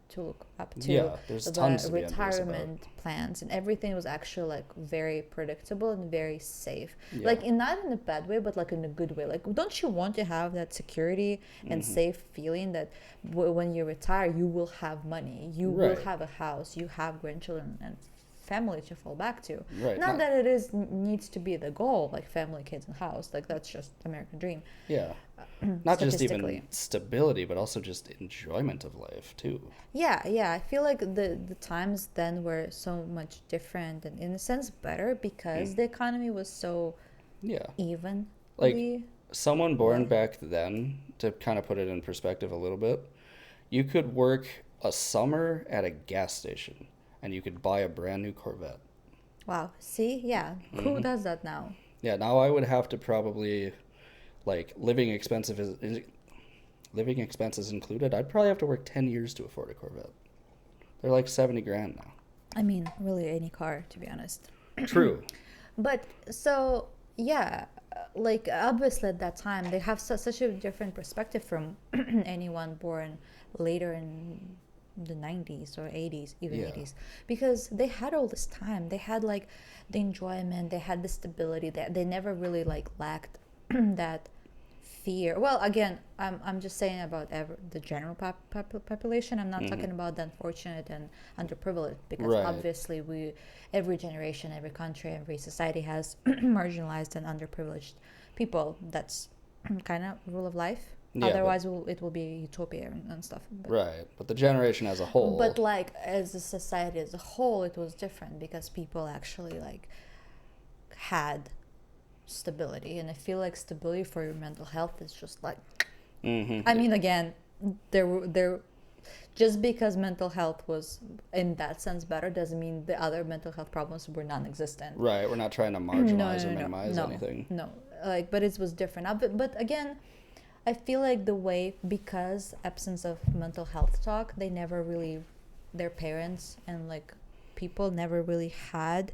Yeah, there's tons the to be envious about. retirement plans, and everything was actually like very predictable and very safe. Yeah. Like not in a bad way, but like in a good way. Like, don't you want to have that security and safe feeling that when you retire you will have money, you will have a house, you have grandchildren and family to fall back to. Right. Not that it needs to be the goal, like family, kids, and house. Like that's just American dream. Yeah. Not just even stability, but also just enjoyment of life too. Yeah. I feel like the times then were so much different and in a sense better because the economy was so even. Like someone born back then, to kind of put it in perspective a little bit, you could work a summer at a gas station and you could buy a brand new Corvette. Wow. See? Yeah. Who does that now? Yeah, now I would have to probably, like, living expenses included, I'd probably have to work 10 years to afford a Corvette. They're like 70 grand now. I mean, really any car, to be honest. True. But so, yeah, like obviously at that time they have such a different perspective from anyone born later in the 90s or 80s, even Yeah. 80s, because they had all this time, they had like the enjoyment, they had the stability, that they never really like lacked that fear. Well, again, I'm just saying about the general population. I'm not talking about the unfortunate and underprivileged, because Right. obviously every generation, every country, every society has marginalized and underprivileged people. That's kind of rule of life. Yeah, Otherwise, it will be utopia and stuff. Right, but the generation as a whole. But like as a society as a whole, it was different because people actually like had stability, and I feel like stability for your mental health is just like, I mean, again, there just because mental health was in that sense better doesn't mean the other mental health problems were non-existent. Right, we're not trying to marginalize or minimize no, anything. no, like, but it was different. But again, I feel like the way, because absence of mental health talk, they never really, their parents and like people never really had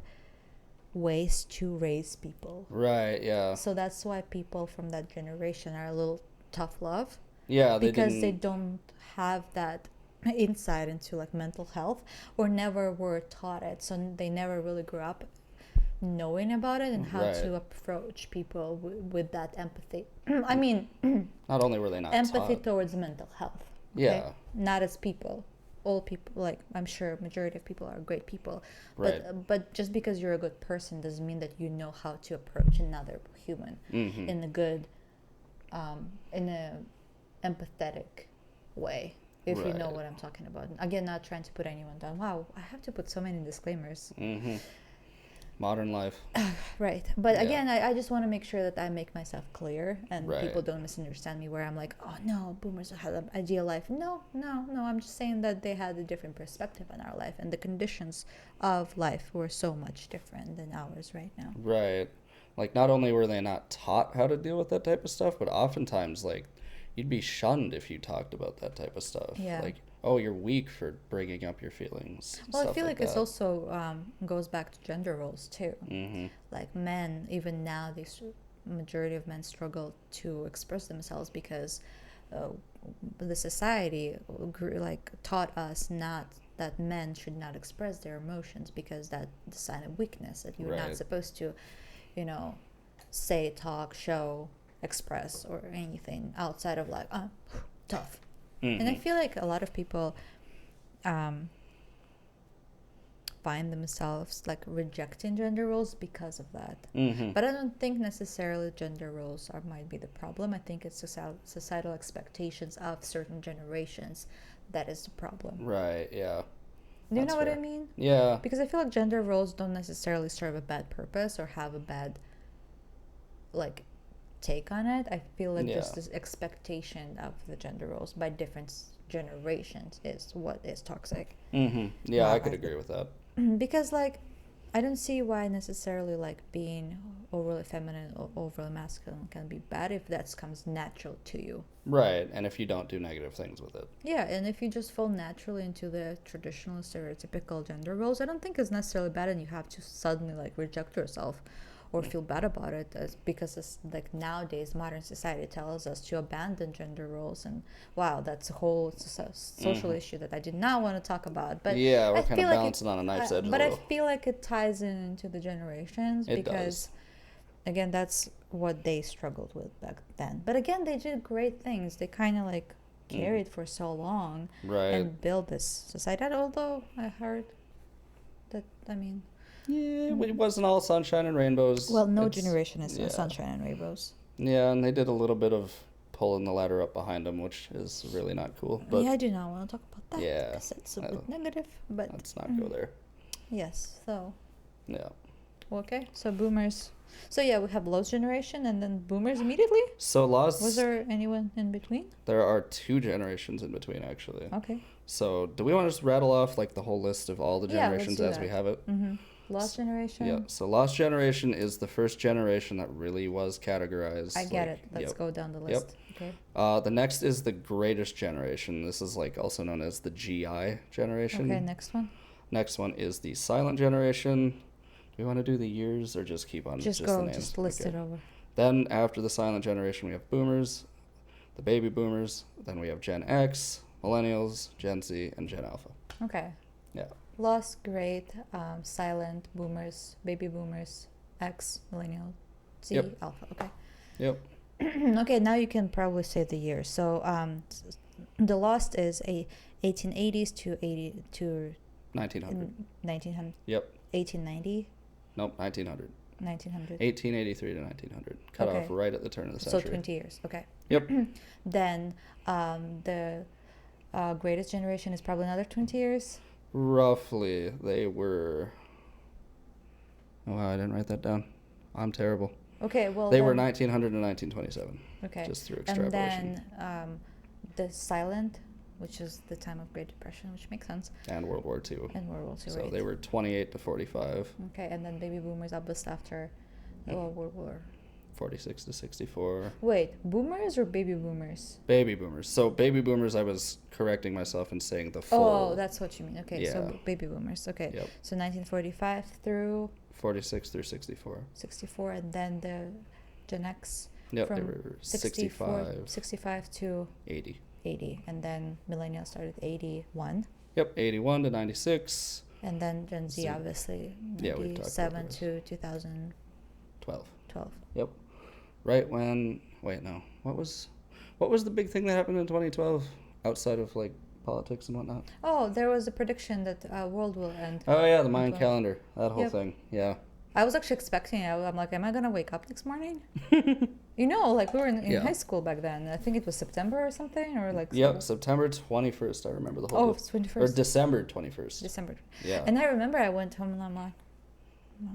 ways to raise people. Right, yeah. So that's why people from that generation are a little tough love. Yeah, because they don't have that insight into like mental health, or never were taught it, so they never really grew up knowing about it and how Right. to approach people with that empathy. I mean, Not only were they not empathy taught. towards mental health. Yeah. Not as people. All people, like, I'm sure majority of people are great people. Right. But just because you're a good person doesn't mean that you know how to approach another human in a good, in a empathetic way. If you know Right. what I'm talking about. Again, not trying to put anyone down. Wow, I have to put so many disclaimers. Modern life. Right. But Yeah. again, I just want to make sure that I make myself clear and Right. people don't misunderstand me where I'm like, oh no, boomers had an ideal life. No. I'm just saying that they had a different perspective on our life, and the conditions of life were so much different than ours right now. Right. Like, not only were they not taught how to deal with that type of stuff, but oftentimes, like, you'd be shunned if you talked about that type of stuff. Yeah. Like, oh, you're weak for bringing up your feelings. Well, I stuff feel like it's that. also goes back to gender roles too. Like men, even now, majority of men struggle to express themselves because the society like taught us not that men should not express their emotions, because that's a sign of weakness, that you're not Right. supposed to, say, talk, show, express, or anything outside of like, tough. And I feel like a lot of people find themselves like rejecting gender roles because of that. But I don't think necessarily gender roles might be the problem. I think it's societal expectations of certain generations that is the problem. Right, yeah. Do you That's know what I fair. mean? Yeah. Because I feel like gender roles don't necessarily serve a bad purpose or have a bad like take on it. I feel like just Yeah. this expectation of the gender roles by different generations is what is toxic. Yeah, Well, I could agree with that. Because like I don't see why necessarily like being overly feminine or overly masculine can be bad if that comes natural to you. Right, and if you don't do negative things with it. Yeah, and if you just fall naturally into the traditional stereotypical gender roles, I don't think it's necessarily bad, and you have to suddenly like reject yourself or feel bad about it, because it's like nowadays modern society tells us to abandon gender roles, and wow, that's a whole social issue that I did not want to talk about. But Yeah, we're I kind of feel like balancing on a knife's edge a but I little. feel like it ties into the generations, It because does. again, that's what they struggled with back then. But again, they did great things. They kind of like carried for so long Right. and built this society. Although I heard that, I mean, Yeah, it wasn't all sunshine and rainbows. well, no It's- generation is yeah. sunshine and rainbows. Yeah, and they did a little bit of pulling the ladder up behind them, which is really not cool. But Yeah, I do not want to talk about that, Yeah, because it's a I bit don't- negative. But let's not go there. yes, so Yeah. okay, so boomers. So yeah, we have Lowe's generation and then boomers immediately. So Was there anyone in between? there are 2 generations in between, actually. Okay. So do we want to just rattle off like the whole list of all the Yeah, let's generations do as we that. have it? Lost generation. Yeah. So Lost Generation is the first generation that really was categorized. I get like, it. Let's yep. go down the list. Okay. The next is the Greatest Generation. This is like also known as the GI generation. Okay, next one. Next one is the Silent Generation. Do we want to do the years or just keep on Just the go, names? just list Okay. it over. Then after the silent generation, we have boomers, the baby boomers. Then we have Gen X, millennials, Gen Z, and Gen Alpha. Okay. Yeah. Lost, great, silent, boomers, baby boomers, X, millennial, Z, Yep. alpha. Okay. Yep. Okay, now you can probably say the year. So the Lost is 1880s to 1900. 1900. Yep. 1890. Nope, 1900. 1900. 1883 to 1900. Cut Okay. off right at the turn of the So century. 20 years. Okay. Yep. Then the greatest generation is probably another 20 years. Roughly, they were... Oh, wow, I didn't write that down. I'm terrible. Okay, well They were then- 1900 to 1927. Okay. Just through And extrapolation. then the silent, which is the time of Great Depression, which makes sense, And World War II. and World War II. So right? they were 28 to 45, Okay, and then baby boomers obviously after World War. 46 to 64. Wait, boomers or baby boomers? Baby boomers. So baby boomers, I was correcting myself and saying the full... Oh, that's what you mean. Okay, so Yeah. baby boomers. Okay, Yep. so 1945 through 46 through 64. 64, and then the Gen X Yep, they from were 65 65, to 80. 80, and then millennials started 81, Yep, 81 to 96, and then Gen Z So- obviously Yeah, we've talked about 97 this. to 2012. 12. Yep. Right when... Wait, no. What was the big thing that happened in 2012 outside of, like, politics and whatnot? Oh, there was a prediction that world will end. Oh, yeah, the Mayan Okay. calendar. That whole Yep. thing. Yeah. I was actually expecting it. I'm like, am I gonna wake up next morning? You know, like we were in Yeah. high school back then. I think it was September or something, or like Yep, September 21st. I remember the whole... oh, it's 21st. Or December 21st. December. Yeah. And I remember I went home and I'm like, wow,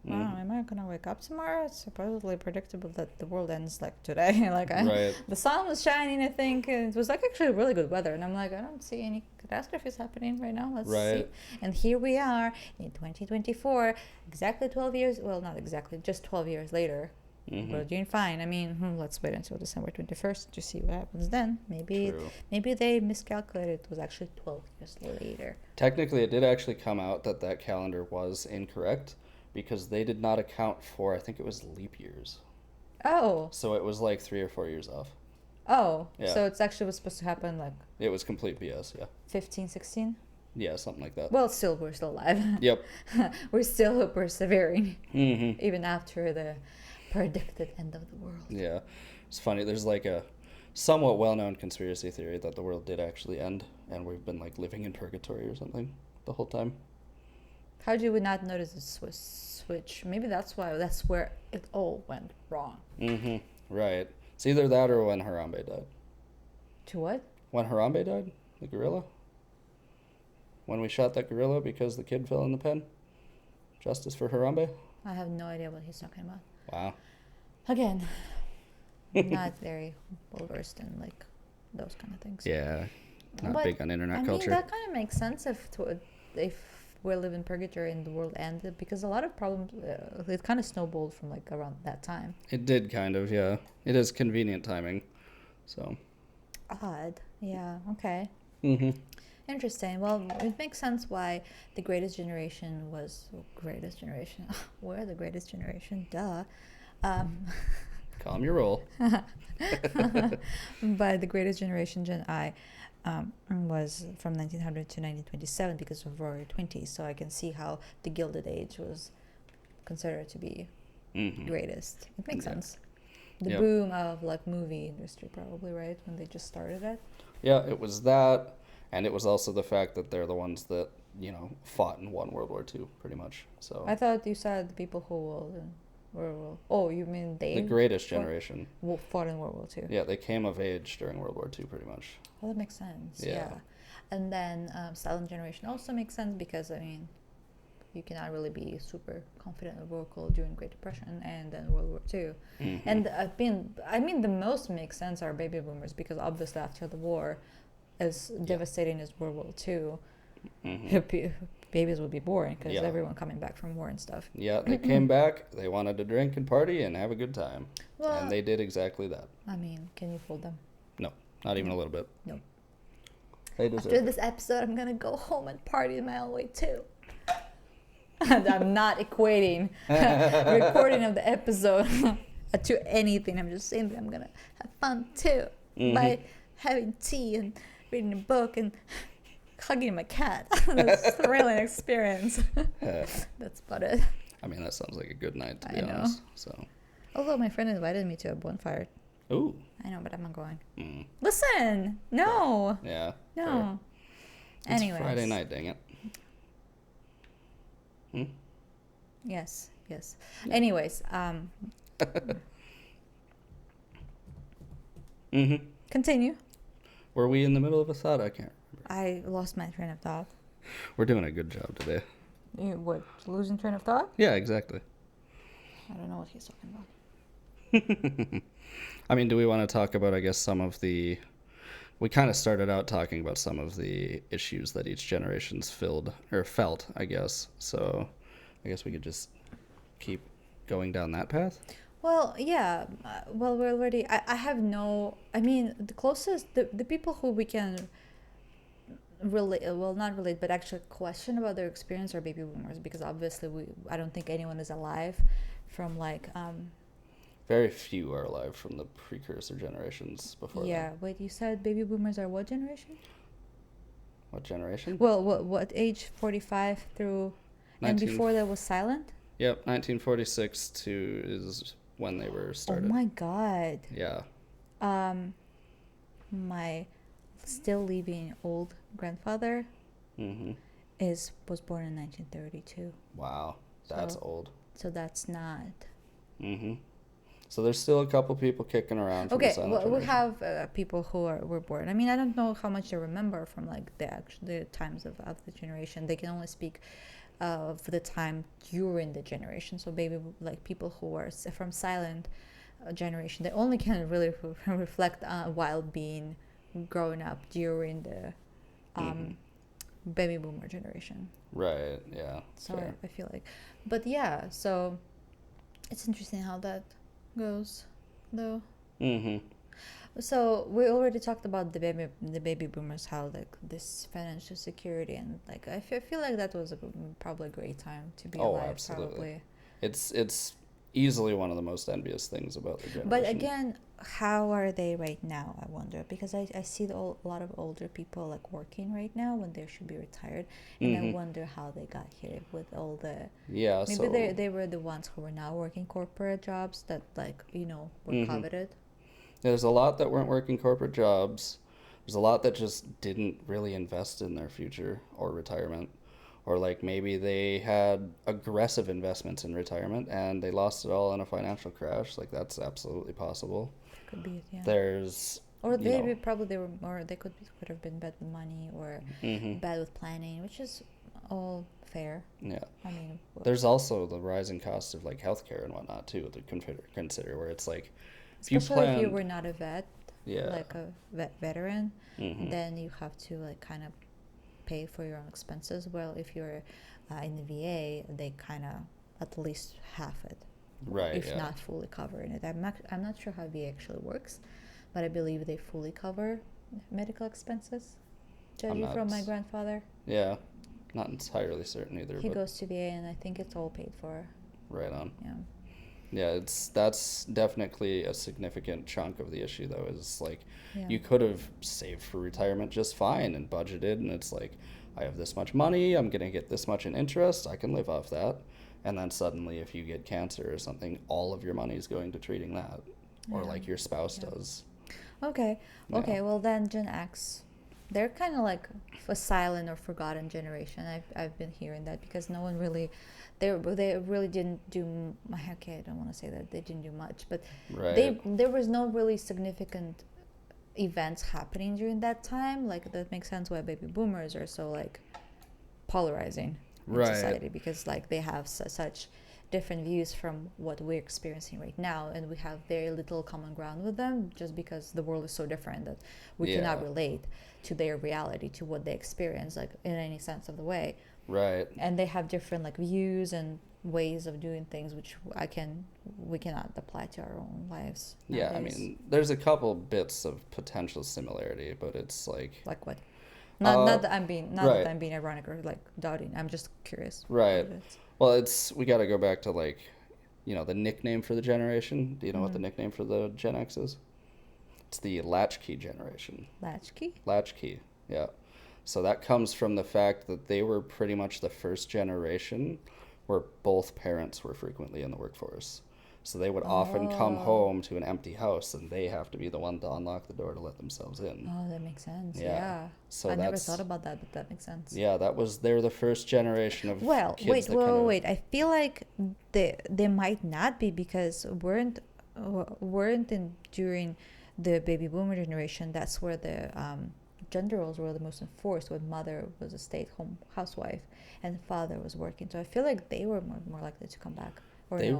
Mhm. am I gonna wake up tomorrow? It's supposedly predictable that the world ends like today. Like Right. the sun was shining, I think, and it was like actually really good weather. And I'm like, I don't see any catastrophes happening right now. Let's Right. see. And here we are in 2024, exactly 12 years. Well, not exactly, just 12 years later. Mhm. We're doing fine. I mean, let's wait until December 21st to see what happens then. Maybe True. they miscalculated. It was actually 12 years later. Technically, it did actually come out that calendar was incorrect because they did not account for, I think it was leap years. Oh, So it was like 3 or 4 years off. oh. Yeah. So it's actually was supposed to happen like It was complete BS, yeah. 15, 16? Yeah, something like that. Well, still, we're still alive. Yep. We're still persevering, Mm-hmm. even after the predicted end of the world. Yeah. It's funny, there's like a somewhat well-known conspiracy theory that the world did actually end and we've been like living in purgatory or something the whole time. How did we not notice the switch? Maybe that's where it all went wrong. Mm-hmm. Right. It's either that or when Harambe died. To what? When Harambe died? The gorilla? When we shot that gorilla because the kid fell in the pen? Justice for Harambe? I have no idea what he's talking about. Wow. Again, I'm not very well versed in like those kind of things. Yeah. Not But, big on internet I mean, culture. that kind of makes sense if we live in purgatory and the world ended, because a lot of problems it kind of snowballed from like around that time. It did kind of, yeah. It is convenient timing. So. Odd. Yeah. Okay. Mm-hmm. Interesting. Well, it makes sense why the greatest generation was greatest generation. We're the greatest generation. Duh. Calm your roll. But the greatest generation, Gen I, was from 1900 to 1927 because of Roaring Twenties. So I can see how the Gilded Age was considered to be Mm-hmm. greatest. It makes Yeah. sense. The Yep. boom of like movie industry, probably, right, when they just started it. Yeah, it was that, and it was also the fact that they're the ones that, fought and won World War II, pretty much. So I thought you said the people who will. Oh, you mean they the greatest generation. fought in World War II? Yeah, they came of age during World War II, pretty much. Well, that makes sense. Yeah. Yeah. And then silent generation also makes sense because I mean, you cannot really be super confident and vocal during Great Depression and then World War II. Mm-hmm. And I mean, the most makes sense are baby boomers because obviously after the war, as devastating as World War II, Mm-hmm. babies would be born because Yeah. everyone coming back from war and stuff. Yeah, they came back, they wanted to drink and party and have a good time. Well, And they did exactly that. I mean, can you fold them? No, not even a little bit. No. They deserve After it. this episode, I'm gonna go home and party my own way too. And I'm not equating recording of the episode to anything. I'm just saying that I'm gonna have fun too by having tea and reading a book and hugging my cat. That's really an experience. That's about it. I mean, that sounds like a good night, to I be know. honest. So, Although my friend invited me to a bonfire. ooh, I know, but I'm not going. mm, Listen, no, yeah, no. fair. It's Anyways, Friday night, dang it. Yes. Anyways, continue. Were we in the middle of a thought? I can't. I lost my train of thought. We're doing a good job today. What? Losing train of thought? Yeah, exactly. I don't know what he's talking about. I mean, do we want to talk about, I guess, some of the... We kind of started out talking about some of the issues that each generation's felt, I guess. So I guess we could just keep going down that path. Well, yeah. Well, we're already. I have no. I mean, the closest, the people who we can relate, well, not relate, but actually question about their experience are baby boomers, because obviously I don't think anyone is alive from like. Very few are alive from the precursor generations before Yeah. them. Wait, you said baby boomers are what generation? What generation? Well, what age? 45 through, and before that was silent. Yep, 1946 to is when they were started. Oh my God. Yeah. My still living old grandfather was born in 1932. Wow, that's So- old. So that's not. So there's still a couple people kicking around from the Okay, silent well, we generation. have people who were born. I mean, I don't know how much they remember from like the times of the generation. They can only speak of the time during the generation. So maybe like people who are from silent generation, they only can really reflect while being growing up during the baby boomer generation. Right, yeah. So fair. I feel like, but yeah, so it's interesting how that goes, though. So we already talked about the baby boomers, how like this financial security, and like I feel like that was probably a great time to be alive. Absolutely. Probably. It's easily one of the most envious things about the generation. But again, how are they right now? I wonder, because I see a lot of older people like working right now when they should be retired, and I wonder how they got here with all the. Yeah, Maybe so they were the ones who were now working corporate jobs that like were coveted. there's a lot that weren't working corporate jobs. There's a lot that just didn't really invest in their future or retirement. Or like maybe they had aggressive investments in retirement and they lost it all in a financial crash. Like that's absolutely possible. Could be, yeah. There's Or maybe probably they were more. They could have been bad with money or Mm-hmm. bad with planning, which is all fair. Yeah. I mean, There's also the rising cost of like healthcare and whatnot too to consider where it's like especially if you were not a vet, Yeah. like a veteran, Mhm. then you have to like kind of pay for your own expenses. Well, if you're in the VA, they kind of at least half it, Right. if Yeah. not fully covering it. I'm not sure how VA actually works, but I believe they fully cover medical expenses. Judging from my grandfather, Yeah. Not entirely certain either. he but goes to VA, and I think it's all paid for. right on. Yeah. Yeah, that's definitely a significant chunk of the issue, though. Is like Yeah. you could have saved for retirement just fine and budgeted, and it's like I have this much money, I'm gonna get this much in interest, I can live off that, and then suddenly, if you get cancer or something, all of your money is going to treating that, or Yeah. like your spouse Yeah. does. Okay. Yeah. Okay. Well, then Gen X, they're kind of like a silent or forgotten generation. I've been hearing that because no one really, they really didn't do. Okay, I don't want to say that they didn't do much, but Right. there was no really significant events happening during that time. Like that makes sense why baby boomers are so like polarizing in Right. society, because like they have such different views from what we're experiencing right now, and we have very little common ground with them just because the world is so different that we cannot Yeah. relate to their reality, to what they experience, like in any sense of the way. Right. And they have different like views and ways of doing things which we cannot apply to our own lives Yeah, I nowadays. mean, there's a couple bits of potential similarity, but it's like Like what? Not that I'm being right. that I'm being ironic or like doubting. I'm just curious. Right. what it is. Well, we got to go back to like the nickname for the generation. Do you know what the Mm-hmm. nickname for the Gen X is? It's the latchkey generation. Latchkey? Latchkey, yeah. So that comes from the fact that they were pretty much the first generation where both parents were frequently in the workforce. So they would often come Oh. home to an empty house and they have to be the one to unlock the door to let themselves in. Oh, that makes sense. Yeah. Yeah. So I never that's thought about that, but that makes sense. yeah, they're the first generation of Well, kids that kind of wait. I feel like they might not be because weren't in during the baby boomer generation. That's where the gender roles were the most enforced. When mother was a stay-at-home housewife and father was working, so I feel like they were more likely to come back. Or they no.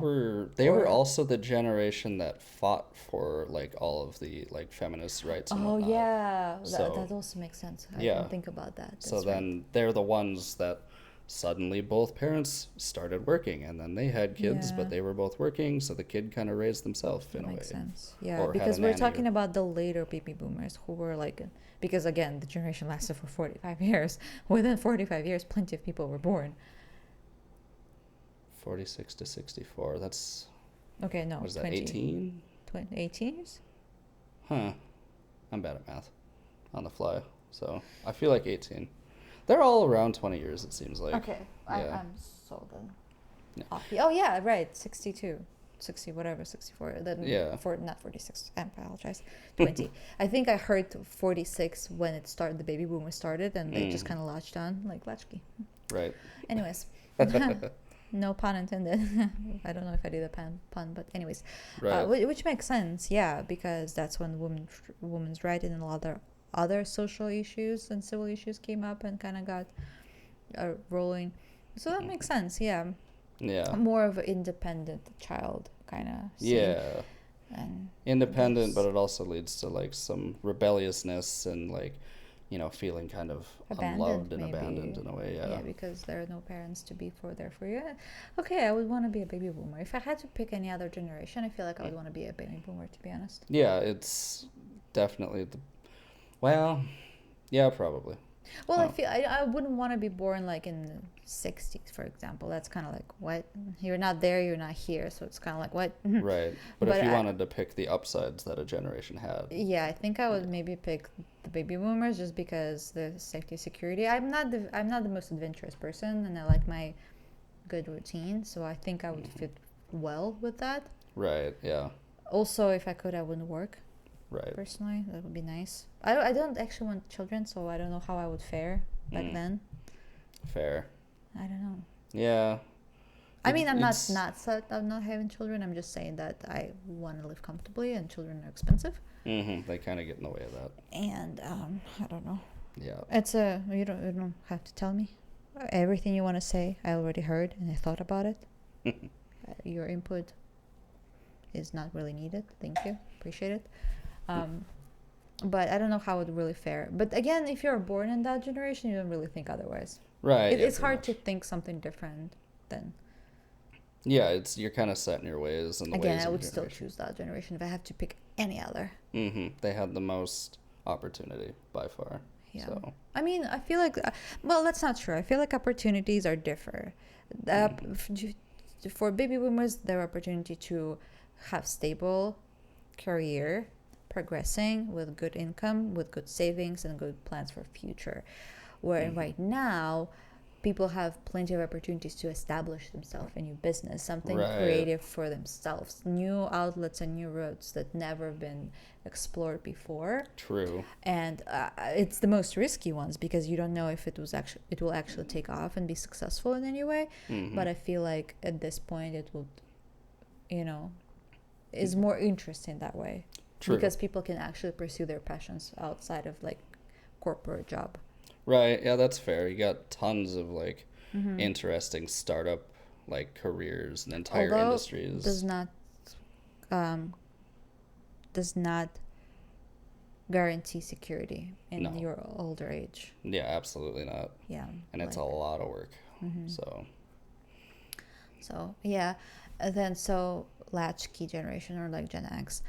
were also the generation that fought for like all of the like feminist rights and Oh whatnot. yeah, So that also makes sense. I yeah. didn't think about that. So That's then they're the ones that suddenly both parents started working and then they had kids, Yeah. but they were both working, so the kid kind of raised themselves in That a way. makes sense. Yeah, Or had because a we're nanny talking or- about the later baby boomers who were like, because again, the generation lasted for 45 years. Within 45 years, plenty of people were born. 46 to 64. That's Okay, no, what is that? 20, 18? 18 years? Huh. I'm bad at math on the fly, so I feel like 18. They're all around 20 years, it seems like. Okay, Yeah. I'm sold then. Yeah. Oh, yeah, right, 62. 60, whatever, 64. Then Yeah. not 46. I apologize. 20. I think I heard 46 when it started. The baby boomer started, and they just kind of latched on like latchkey. Right. Anyways, no pun intended. I don't know if I did a pun, but anyways, Right. which makes sense, yeah, because that's when women's rights and a lot of other social issues and civil issues came up and kind of got rolling. So that makes sense, yeah. Yeah. More of an independent child kind of. Yeah. And Independent, but it also leads to like some rebelliousness and like, feeling kind of abandoned, unloved and maybe. abandoned in a way. Yeah. Yeah, because there are no parents to be there for you. Okay, I would want to be a baby boomer. If I had to pick any other generation, I feel like I would want to be a baby boomer, to be honest. Yeah, it's definitely well, yeah, probably. Well, Oh. I feel I wouldn't want to be born like in the 60s, for example. That's kind of like, what? You're not there, you're not here. So it's kind of like, what? Right. But But if you I- wanted to pick the upsides that a generation had. Yeah, I think I would maybe pick the baby boomers just because the safety security. I'm not the most adventurous person, and I like my good routine. So I think I would fit well with that. Right, yeah. Also, if I could, I wouldn't work. Right. Personally, that would be nice. I don't actually want children, so I don't know how I would fare back then. Fair. I don't know. Yeah. I mean, I'm not It's- sad I'm not having children. I'm just saying that I want to live comfortably, and children are expensive. They kind of get in the way of that. And I don't know. Yeah. It's you don't have to tell me everything you want to say. I already heard and I thought about it. Your input is not really needed. Thank you, appreciate it. But I don't know how it would really fare. But again, if you're born in that generation, you don't really think otherwise. Right. It's hard to think something different than. Yeah, you're kind of set in your ways and the Again, ways I of would your still generation. choose that generation if I have to pick any other. They had the most opportunity by far. Yeah. So. I mean, I feel like, well, that's not true. I feel like opportunities are different. For baby boomers, their opportunity to have stable career, progressing with good income, with good savings and good plans for future. Where right now, people have plenty of opportunities to establish themselves in new business, something Right. creative for themselves, new outlets and new roads that never been explored before. True. And it's the most risky ones because you don't know if it will actually take off and be successful in any way. But I feel like at this point it would, is more interesting that way. True. Because people can actually pursue their passions outside of like corporate job. Right. Yeah, that's fair. You got tons of like interesting startup like careers and entire Although industries. does not guarantee security in No. your older age. Yeah, absolutely not. Yeah. And it's a lot of work. So yeah, and then latchkey generation or like Gen X.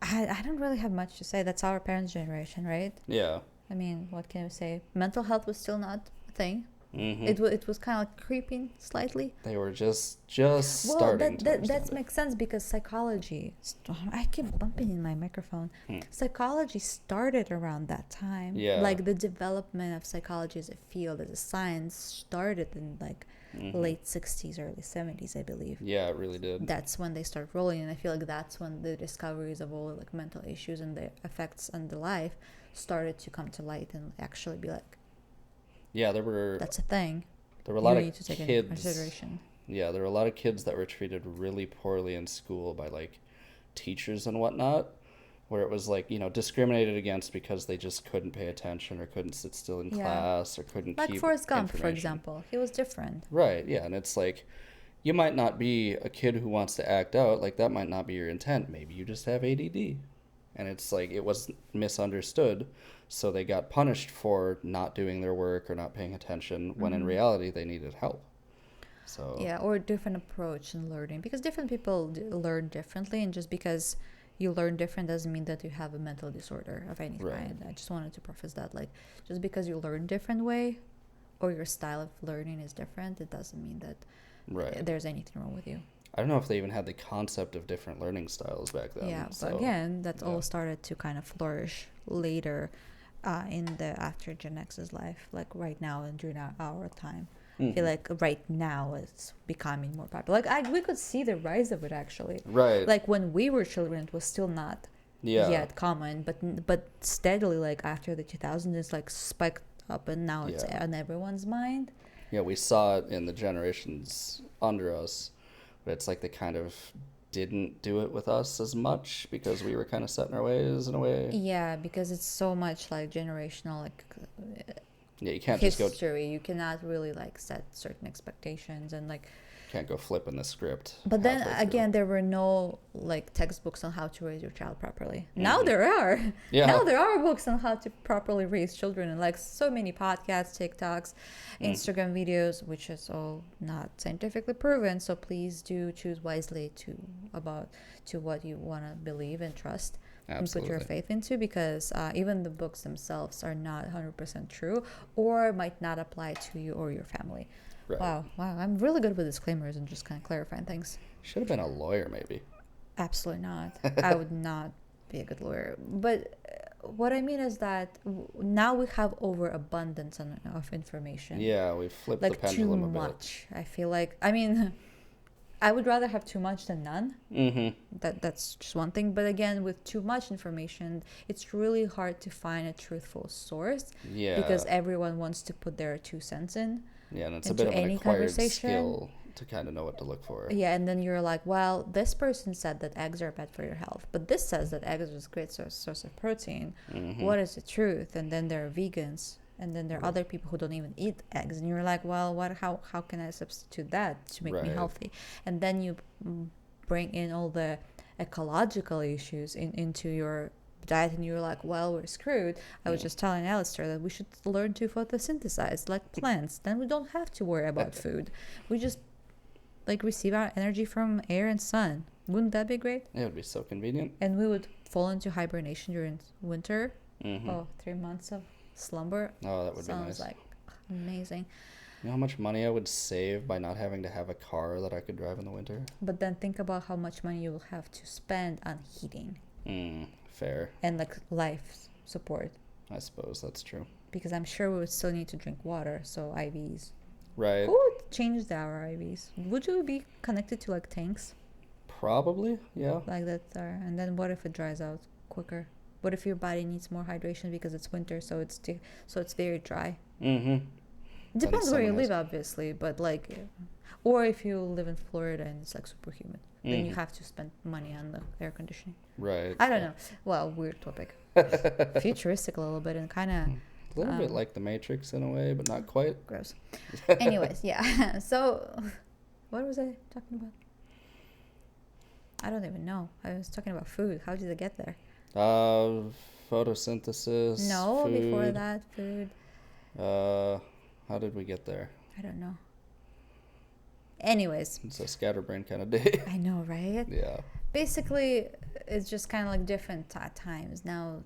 I don't really have much to say. That's our parents' generation, right? Yeah. I mean, what can we say? Mental health was still not a thing. It was kind of like creeping slightly. They were just starting to understand That it. makes sense because psychology. I keep bumping in my microphone. Psychology started around that time. Yeah. Like the development of psychology as a field, as a science, started in like late 60s, early 70s, I believe. Yeah, it really did. That's when they start rolling, and I feel like that's when the discoveries of all like mental issues and the effects on the life started to come to light and actually be like, Yeah, that's a thing. there were a lot You of need to take into kids. consideration. Yeah, there were a lot of kids that were treated really poorly in school by like teachers and whatnot, where it was like, discriminated against because they just couldn't pay attention or couldn't sit still in Yeah. class or couldn't Like keep Forrest Gump, for information. example. He was different. Right, yeah, and it's like you might not be a kid who wants to act out, like that might not be your intent. Maybe you just have ADD. And it's like it was misunderstood, so they got punished for not doing their work or not paying attention when in reality they needed help. So Yeah, or a different approach in learning, because different people learn differently, and just because you learn different doesn't mean that you have a mental disorder of any Right. kind. I just wanted to preface that, like, just because you learn different way or your style of learning is different, it doesn't mean that right. there's anything wrong with you. I don't know if they even had the concept of different learning styles back then. Yeah, so, but again, that yeah. all started to kind of flourish later in the after Gen X's life, like right now and during our time. I feel like right now it's becoming more popular. Like we could see the rise of it actually. Right. Like when we were children, it was still not yet common, but steadily, like after the 2000s, it's like spiked up, and now it's on everyone's mind. Yeah, we saw it in the generations under us, but it's like they kind of didn't do it with us as much because we were kind of set in our ways in a way. Yeah, because it's so much like generational, like Yeah, you can't history. just go. You cannot really like set certain expectations and like. Can't go flipping the script. But then halfway through. again, there were no like textbooks on how to raise your child properly. Now there are. Yeah. Now there are books on how to properly raise children, and like so many podcasts, TikToks, Instagram videos, which is all not scientifically proven. So please do choose wisely to what you want to believe and trust. And put your faith into, because even the books themselves are not 100% true or might not apply to you or your family. Right. Wow, I'm really good with disclaimers and just kind of clarifying things. Should have been a lawyer, maybe. Absolutely not. I would not be a good lawyer. But what I mean is that now we have overabundance of information. Yeah, we flipped like the pendulum too a bit. much. I feel like, I mean, I would rather have too much than none. That's just one thing. But again, with too much information, it's really hard to find a truthful source. Yeah. Because everyone wants to put their 2 cents in. Yeah, and it's a into bit of an any acquired conversation. skill to kind of know what to look for. Yeah, and then you're like, well, this person said that eggs are bad for your health, but this says that eggs is a great source of protein. What is the truth? And then there are vegans, and then there are other people who don't even eat eggs, and you're like, well, how can I substitute that to make me healthy? And then you bring in all the ecological issues into your diet, and you're like, well, we're screwed. I was just telling Aleister that we should learn to photosynthesize like plants. Then we don't have to worry about food. We just like receive our energy from air and sun. Wouldn't that be great? It would be so convenient. And we would fall into hibernation during winter. 3 months of slumber. Oh, that would be nice. Sounds like amazing. You know how much money I would save by not having to have a car that I could drive in the winter? But then think about how much money you will have to spend on heating. Fair. And like life support. I suppose that's true. Because I'm sure we would still need to drink water, so IVs. Right. Who would change our IVs? Would you be connected to like tanks? Probably, yeah. Like that are, and then what if it dries out quicker? What if your body needs more hydration because it's winter, so it's very dry? It depends where you live, obviously, but like, or if you live in Florida and it's like super humid, then you have to spend money on the air conditioning. Right. I don't know. Well, weird topic. Futuristic a little bit and kind of. A little bit like the Matrix in a way, but not quite. Gross. Anyways, yeah. So, what was I talking about? I don't even know. I was talking about food. How did I get there? Photosynthesis. No, food. before that, food. How did we get there? I don't know. Anyways. It's a scatterbrain kind of day. I know, right? Yeah. Basically, it's just kind of like different times now.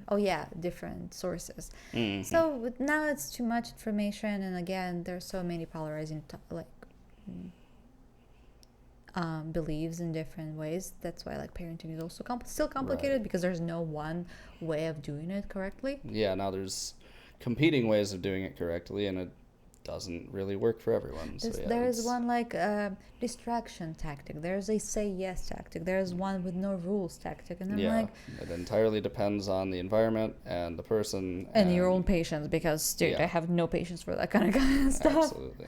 Oh yeah, different sources. So now it's too much information, and again, there's so many polarizing beliefs in different ways. That's why like parenting is also still complicated, because there's no one way of doing it correctly. Yeah, now there's competing ways of doing it correctly, and it doesn't really work for everyone. So yeah, There's one like distraction tactic. There's a say yes tactic. There's one with no rules tactic, and I'm like, it entirely depends on the environment and the person and your own patience, because dude, I have no patience for that kind of stuff. Absolutely.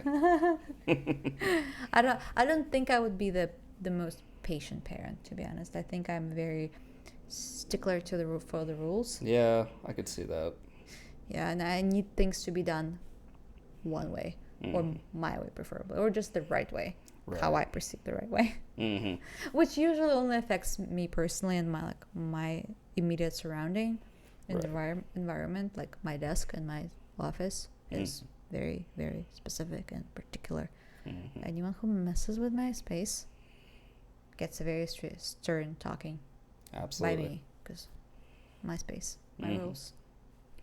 I don't think I would be the most patient parent, to be honest. I think I'm very stickler to the rules. Yeah, I could see that. Yeah, and I need things to be done one way, or my way preferably, or just the right way, how I perceive the right way, which usually only affects me personally and my immediate surrounding environment, like my desk and my office is very, very specific and particular. Anyone who messes with my space gets a very stern talking. Absolutely. By me, because my space, my rules.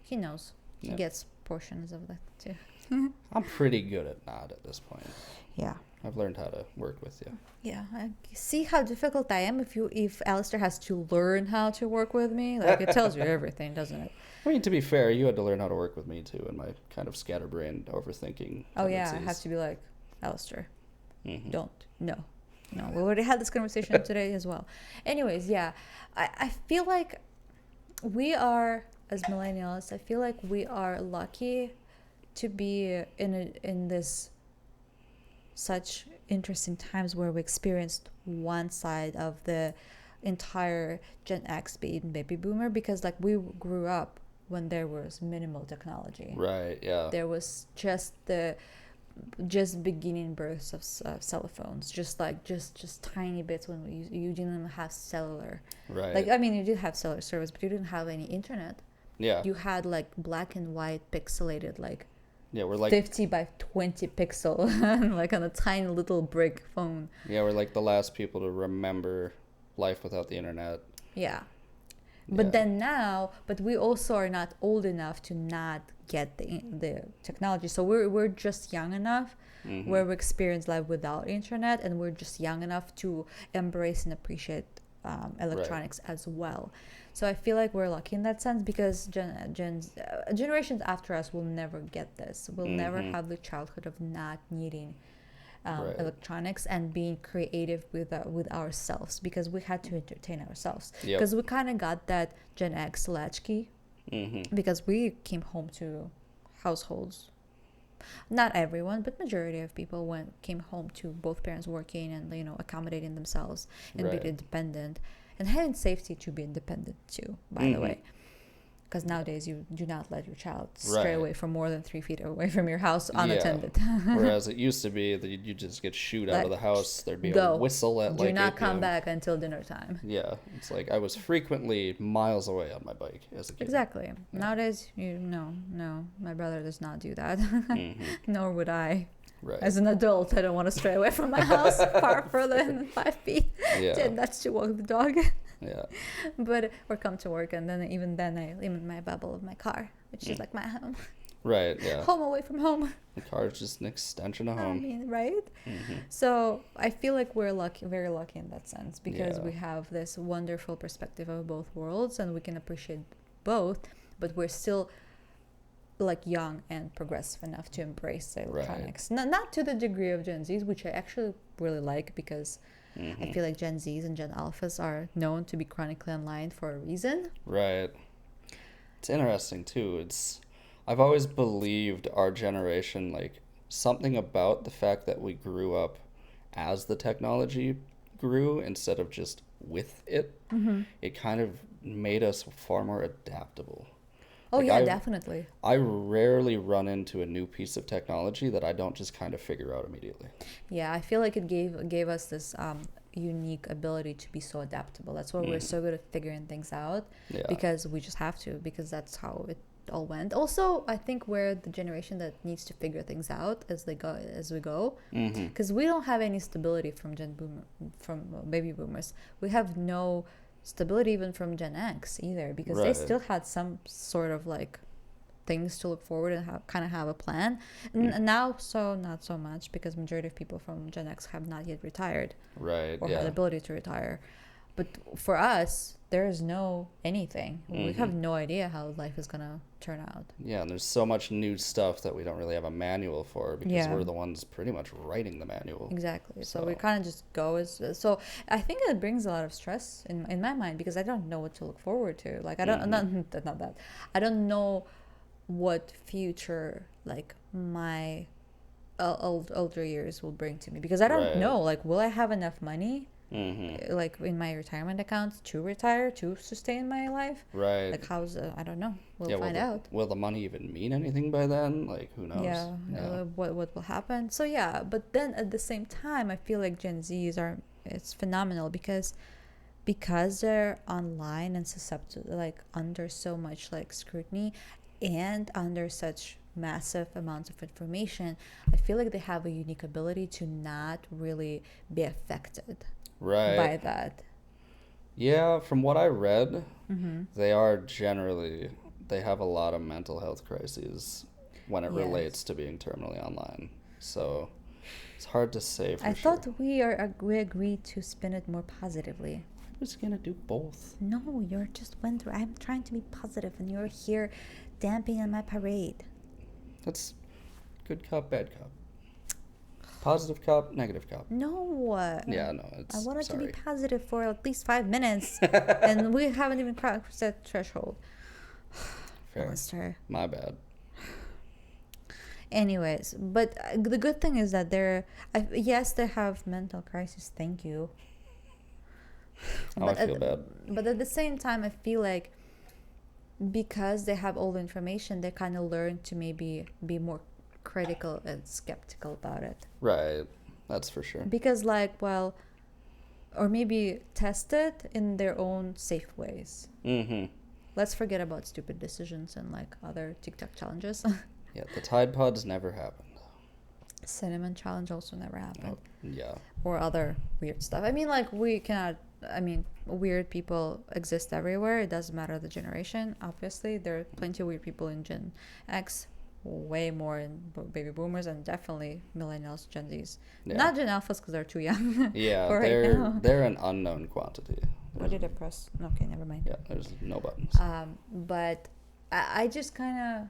He knows. He gets portions of that too. I'm pretty good at this point. Yeah. I've learned how to work with you. Yeah, I see how difficult I am if Aleister has to learn how to work with me. Like, it tells you everything, doesn't it? I mean, to be fair, you had to learn how to work with me too, in my kind of scatterbrained overthinking Oh yeah, I have to be like, Aleister, don't. No, we already had this conversation today as well. Anyways, yeah, I feel like we are, as millennials, I feel like we are lucky to be in this such interesting times where we experienced one side of the entire Gen X being baby boomer, because like we grew up when there was minimal technology. Right. Yeah. There was just beginning births of cell phones, just tiny bits when you didn't have cellular. Right. Like, I mean, you did have cellular service, but you didn't have any internet. Yeah. You had like black and white pixelated, like, we're like 50 by 20 pixel, like on a tiny little brick phone. Yeah, we're like the last people to remember life without the internet. Yeah. But then now, but we also are not old enough to not get the technology. So we're just young enough where we experience life without internet, and we're just young enough to embrace and appreciate electronics as well. So I feel like we're lucky in that sense, because generations after us will never get this. We'll never have the childhood of not needing electronics and being creative with ourselves, because we had to entertain ourselves. Because we kind of got that Gen X latchkey, because we came home to households. Not everyone, but majority of people came home to both parents working and accommodating themselves and being independent. And having safety to be independent too, by the way. Because nowadays you do not let your child stray away from more than 3 feet away from your house unattended. Whereas it used to be that you just get shooed out of the house. There'd be a whistle at do not come back until dinner time. Yeah, it's like I was frequently miles away on my bike as a kid. Exactly. Nowadays, no, my brother does not do that. Nor would I. Right. As an adult, I don't want to stray away from my house far further than 5 feet. Yeah. That's to walk the dog. Yeah. But or come to work, and then I live in my bubble of my car, which is like my home. Right. Yeah. Home away from home. The car is just an extension of home. I mean, right? So I feel like we're lucky, very lucky in that sense, because we have this wonderful perspective of both worlds, and we can appreciate both. But we're still like young and progressive enough to embrace the electronics. Not to the degree of Gen Zs, which I actually really like, because I feel like Gen Zs and Gen Alphas are known to be chronically online for a reason. Right. It's interesting too. I've always believed our generation, like, something about the fact that we grew up as the technology grew instead of just with it. It kind of made us far more adaptable. Oh, like definitely. I rarely run into a new piece of technology that I don't just kind of figure out immediately. Yeah, I feel like it gave us this unique ability to be so adaptable. That's why we're so good at figuring things out, because we just have to, because that's how it all went. Also, I think we're the generation that needs to figure things out as we go, because we don't have any stability from baby boomers. We have no stability even from Gen X either, because they Right. still had some sort of like things to look forward and kind of have a plan. Mm. And now, so not so much, because majority of people from Gen X have not yet retired Right. or had the Yeah. ability to retire. But for us, there is no anything. We have Mm-hmm. no idea how life is gonna turn out. Yeah, and there's so much new stuff that we don't really have a manual for because Yeah. we're the ones pretty much writing the manual. Exactly. So we So, kind of just go as so. I think it brings a lot of stress in my mind, because I don't know what to look forward to. Like I don't mhm. not that I don't know what future like my older years will bring to me, because I don't Right. know, like, will I have enough money Mm-hmm. like in my retirement accounts to retire, to sustain my life? Right. Like how's I don't know, we'll Yeah, find out. will the money even mean anything by then? Like, who knows? Yeah, Yeah. what will happen. So yeah, but then at the same time I feel like Gen Z's are, it's phenomenal, because they're online and susceptible, like under so much like scrutiny and under such massive amounts of information. I feel like they have a unique ability to not really be affected Right. by that. Yeah, from what I read, Mm-hmm. they are generally, they have a lot of mental health crises when it relates Yes. to being terminally online. So it's hard to say I for sure. thought we agreed to spin it more positively. I was gonna do both. No, you're just went through. I'm trying to be positive, and you're here damping on my parade. That's good cop, bad cop. Positive cop, negative cop. No, Yeah, no, I it's wanted to be sorry. positive for at least 5 minutes, and we haven't even crossed that threshold. Fair. Aleister. My bad. Anyways, but the good thing is that yes, they have mental crisis. Thank you. Oh, I feel bad. But at the same time, I feel like because they have all the information, they kind of learn to maybe be more critical and skeptical about it. Right. That's for sure. Because, like, well, or maybe test it in their own safe ways. Mm-hmm. Let's forget about stupid decisions and like other TikTok challenges. Yeah, the Tide Pods never happened. Cinnamon challenge also never happened. Oh, yeah. Or other weird stuff. I mean, like, we cannot. I mean, weird people exist everywhere. It doesn't matter the generation. Obviously, there are plenty of weird people in Gen X, way more in baby boomers, and definitely millennials, Gen Zs. Yeah. Not Gen Alphas because they're too young. Yeah, for right now. they're an unknown quantity. What did I press? Okay, never mind. Yeah, there's no buttons. But I just kind of.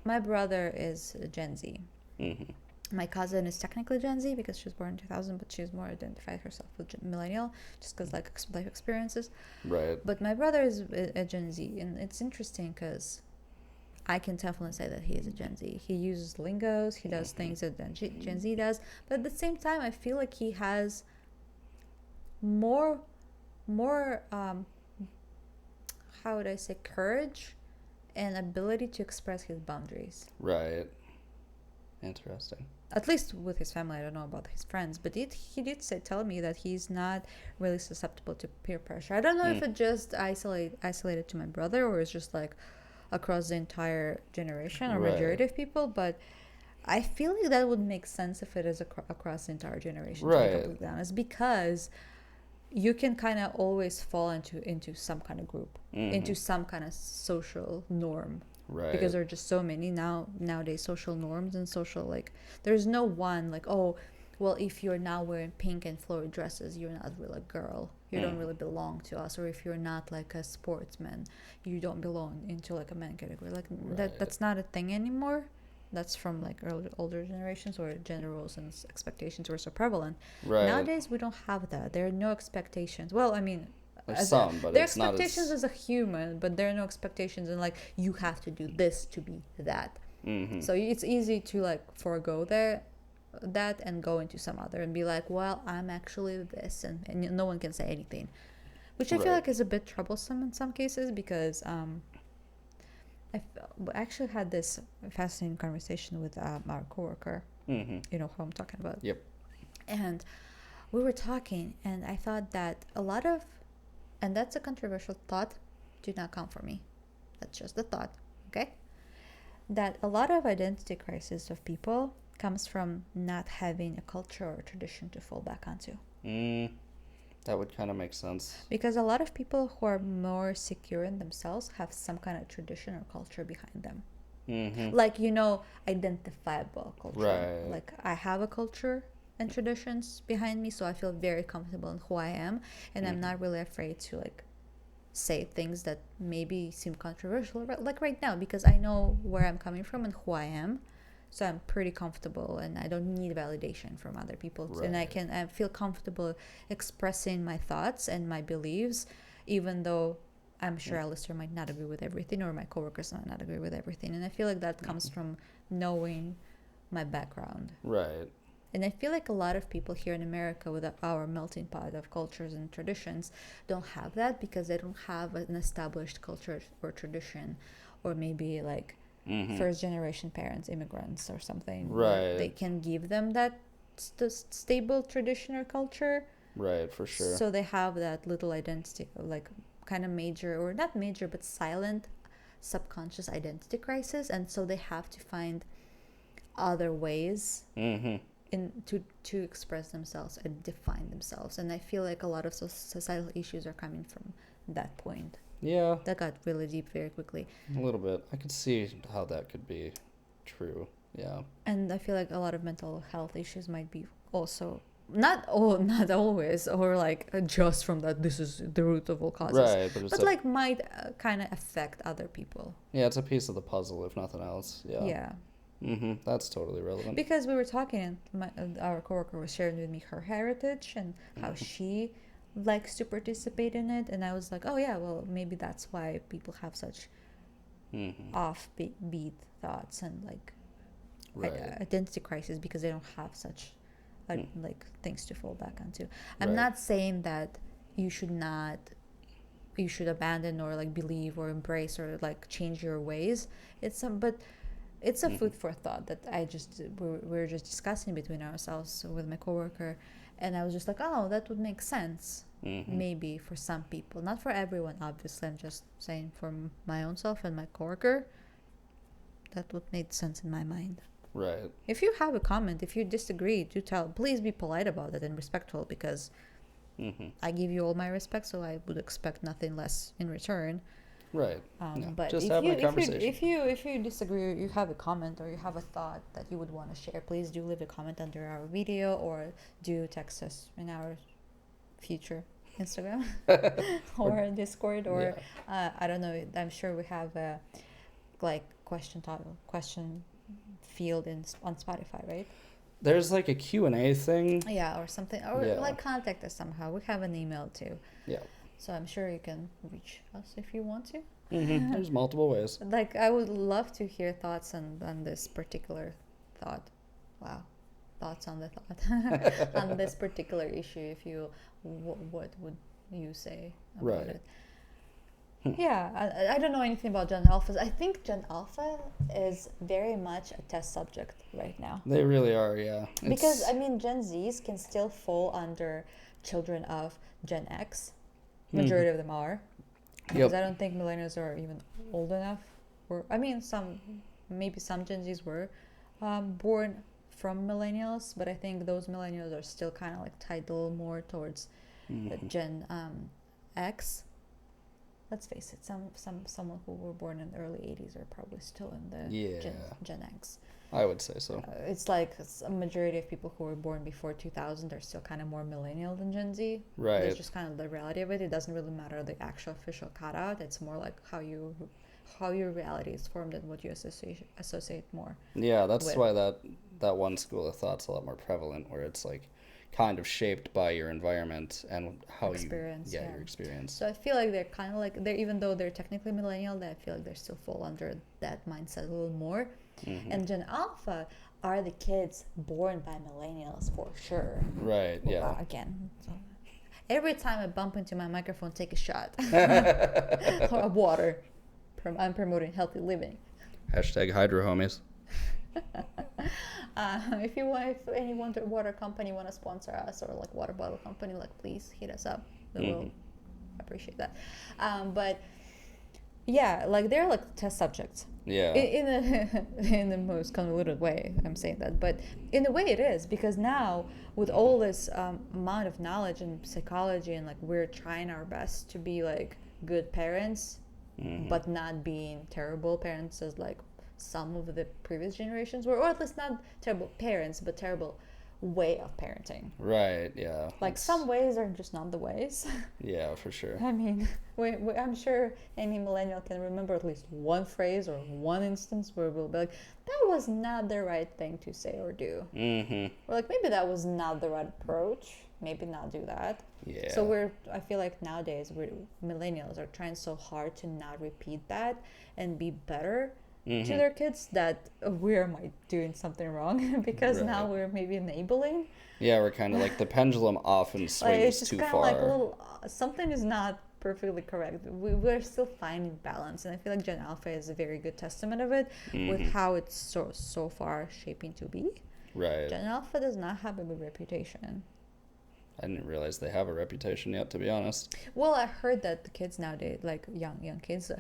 My brother is Gen Z. Mm-hmm. My cousin is technically Gen Z because she was born in 2000, but she's more identified herself with millennial, just because like life experiences. Right. But my brother is a Gen Z, and it's interesting because I can definitely say that he is a Gen Z. He uses lingos, he does things that Gen Z does, but at the same time, I feel like he has more, how would I say, courage and ability to express his boundaries. Right. Interesting. At least with his family. I don't know about his friends, but he did tell me that he's not really susceptible to peer pressure. I don't know if it just isolated to my brother, or it's just like across the entire generation or majority of people, but I feel like that would make sense if it is across the entire generation, to be completely honest, because you can kind of always fall into some kind of group, into some kind of social norm. Right. Because there are just so many nowadays social norms and social, like, there's no one like, oh, well, if you're now wearing pink and flowery dresses, you're not really a girl, you don't really belong to us. Or if you're not like a sportsman, you don't belong into like a man category. Like that's not a thing anymore. That's from like older generations, where gender roles and expectations were so prevalent. Right. Nowadays we don't have that. There are no expectations. Well, I mean, there's some, but there are it's not expectations as a human, but there are no expectations in like you have to do this to be that. So it's easy to like forego that and go into some other and be like, well, I'm actually this, and no one can say anything, which I feel like is a bit troublesome in some cases, because I actually had this fascinating conversation with our coworker. You know who I'm talking about. Yep. And we were talking, and I thought that a lot of, and that's a controversial thought, do not come for me, that's just a thought, okay, that a lot of identity crisis of people comes from not having a culture or tradition to fall back onto. That would kind of make sense. Because a lot of people who are more secure in themselves have some kind of tradition or culture behind them. Like, identifiable culture. Right. Like, I have a culture and traditions behind me, so I feel very comfortable in who I am, and I'm not really afraid to, like, say things that maybe seem controversial, like right now, because I know where I'm coming from and who I am. So I'm pretty comfortable, and I don't need validation from other people. Right. And I feel comfortable expressing my thoughts and my beliefs, even though I'm sure Aleister might not agree with everything, or my coworkers might not agree with everything. And I feel like that comes from knowing my background. Right. And I feel like a lot of people here in America, with our melting pot of cultures and traditions, don't have that because they don't have an established culture or tradition, or maybe like first generation parents, immigrants or something. Right. They can give them that stable tradition or culture. Right, for sure. So they have that little identity, like kind of major, or not major, but silent subconscious identity crisis. And so they have to find other ways to express themselves and define themselves. And I feel like a lot of societal issues are coming from that point. Yeah. That got really deep very quickly. A little bit. I could see how that could be true. Yeah. And I feel like a lot of mental health issues might be also not always, or like just from that this is the root of all causes. Right, but like might kind of affect other people. Yeah, it's a piece of the puzzle, if nothing else. Yeah. Yeah. That's totally relevant. Because we were talking, and our coworker was sharing with me her heritage and how she likes to participate in it, and I was like, oh yeah, well maybe that's why people have such offbeat thoughts and like identity crisis, because they don't have such like things to fall back onto. I'm not saying that you should abandon or like believe or embrace or like change your ways. But it's a food for thought that we were just discussing between ourselves with my coworker, and I was just like, oh, that would make sense. Maybe for some people, not for everyone, obviously. I'm just saying for my own self and my coworker, that would make sense in my mind. Right. If you have a comment, if you disagree, please be polite about it and respectful, because I give you all my respect, so I would expect nothing less in return. Right. But just having a conversation. If you disagree, or you have a comment, or you have a thought that you would want to share, please do leave a comment under our video, or do text us in our future Instagram or Discord, or I don't know. I'm sure we have a like question field on Spotify, right? There's like a Q&A thing. Yeah, or something, or like contact us somehow. We have an email too. Yeah. So I'm sure you can reach us if you want to. There's multiple ways. Like, I would love to hear thoughts on this particular thought. Wow. Thoughts on the thought. On this particular issue, if you, what would you say about it? Yeah, I don't know anything about Gen Alphas. I think Gen Alpha is very much a test subject right now. They really are, yeah. Because, I mean, Gen Zs can still fall under children of Gen X. Majority of them are. Because I don't think millennials are even old enough. Or I mean, maybe some Gen Zs were born from millennials, but I think those millennials are still kind of like tied a little more towards Gen X. Let's face it, someone who were born in the early 80s are probably still in the Gen X. I would say so. It's like a majority of people who were born before 2000 are still kind of more millennial than Gen Z. Right. That's just kind of the reality of it. It doesn't really matter the actual official cutout. It's more like how your reality is formed and what you associate more. Yeah, that's why that one school of thought's a lot more prevalent, where it's like kind of shaped by your environment and how your experience. So I feel like they're kind of like, even though they're technically millennial, I feel like they still fall under that mindset a little more. And Gen Alpha are the kids born by millennials for sure. Right. Yeah. Again, so every time I bump into my microphone, take a shot of water. I'm promoting healthy living. Hashtag hydro homies. If any water company want to sponsor us, or like water bottle company, like please hit us up. We will appreciate that. But yeah, like they're like test subjects. Yeah. In in the most convoluted way, I'm saying that, but in a way it is, because now with all this amount of knowledge and psychology, and like we're trying our best to be like good parents, but not being terrible parents as like some of the previous generations were, or at least not terrible parents, but terrible way of parenting. Right. Yeah. Like some ways are just not the ways. Yeah, for sure. I mean, I'm sure any millennial can remember at least one phrase or one instance where we'll be like, that was not the right thing to say or do. Mm-hmm. Or like, maybe that was not the right approach. Maybe not do that. Yeah. So I feel like nowadays millennials are trying so hard to not repeat that and be better to their kids, that we might doing something wrong because Right. now we're maybe enabling. Yeah, we're kind of like the pendulum often Like, swings it's just too kind of far. like a little something is not perfectly correct. We're still finding balance, and I feel like Gen Alpha is a very good testament of it, with how it's so far shaping to be. Right. Gen Alpha does not have a good reputation. I didn't realize they have a reputation yet, to be honest. Well, I heard that the kids nowadays, like young kids,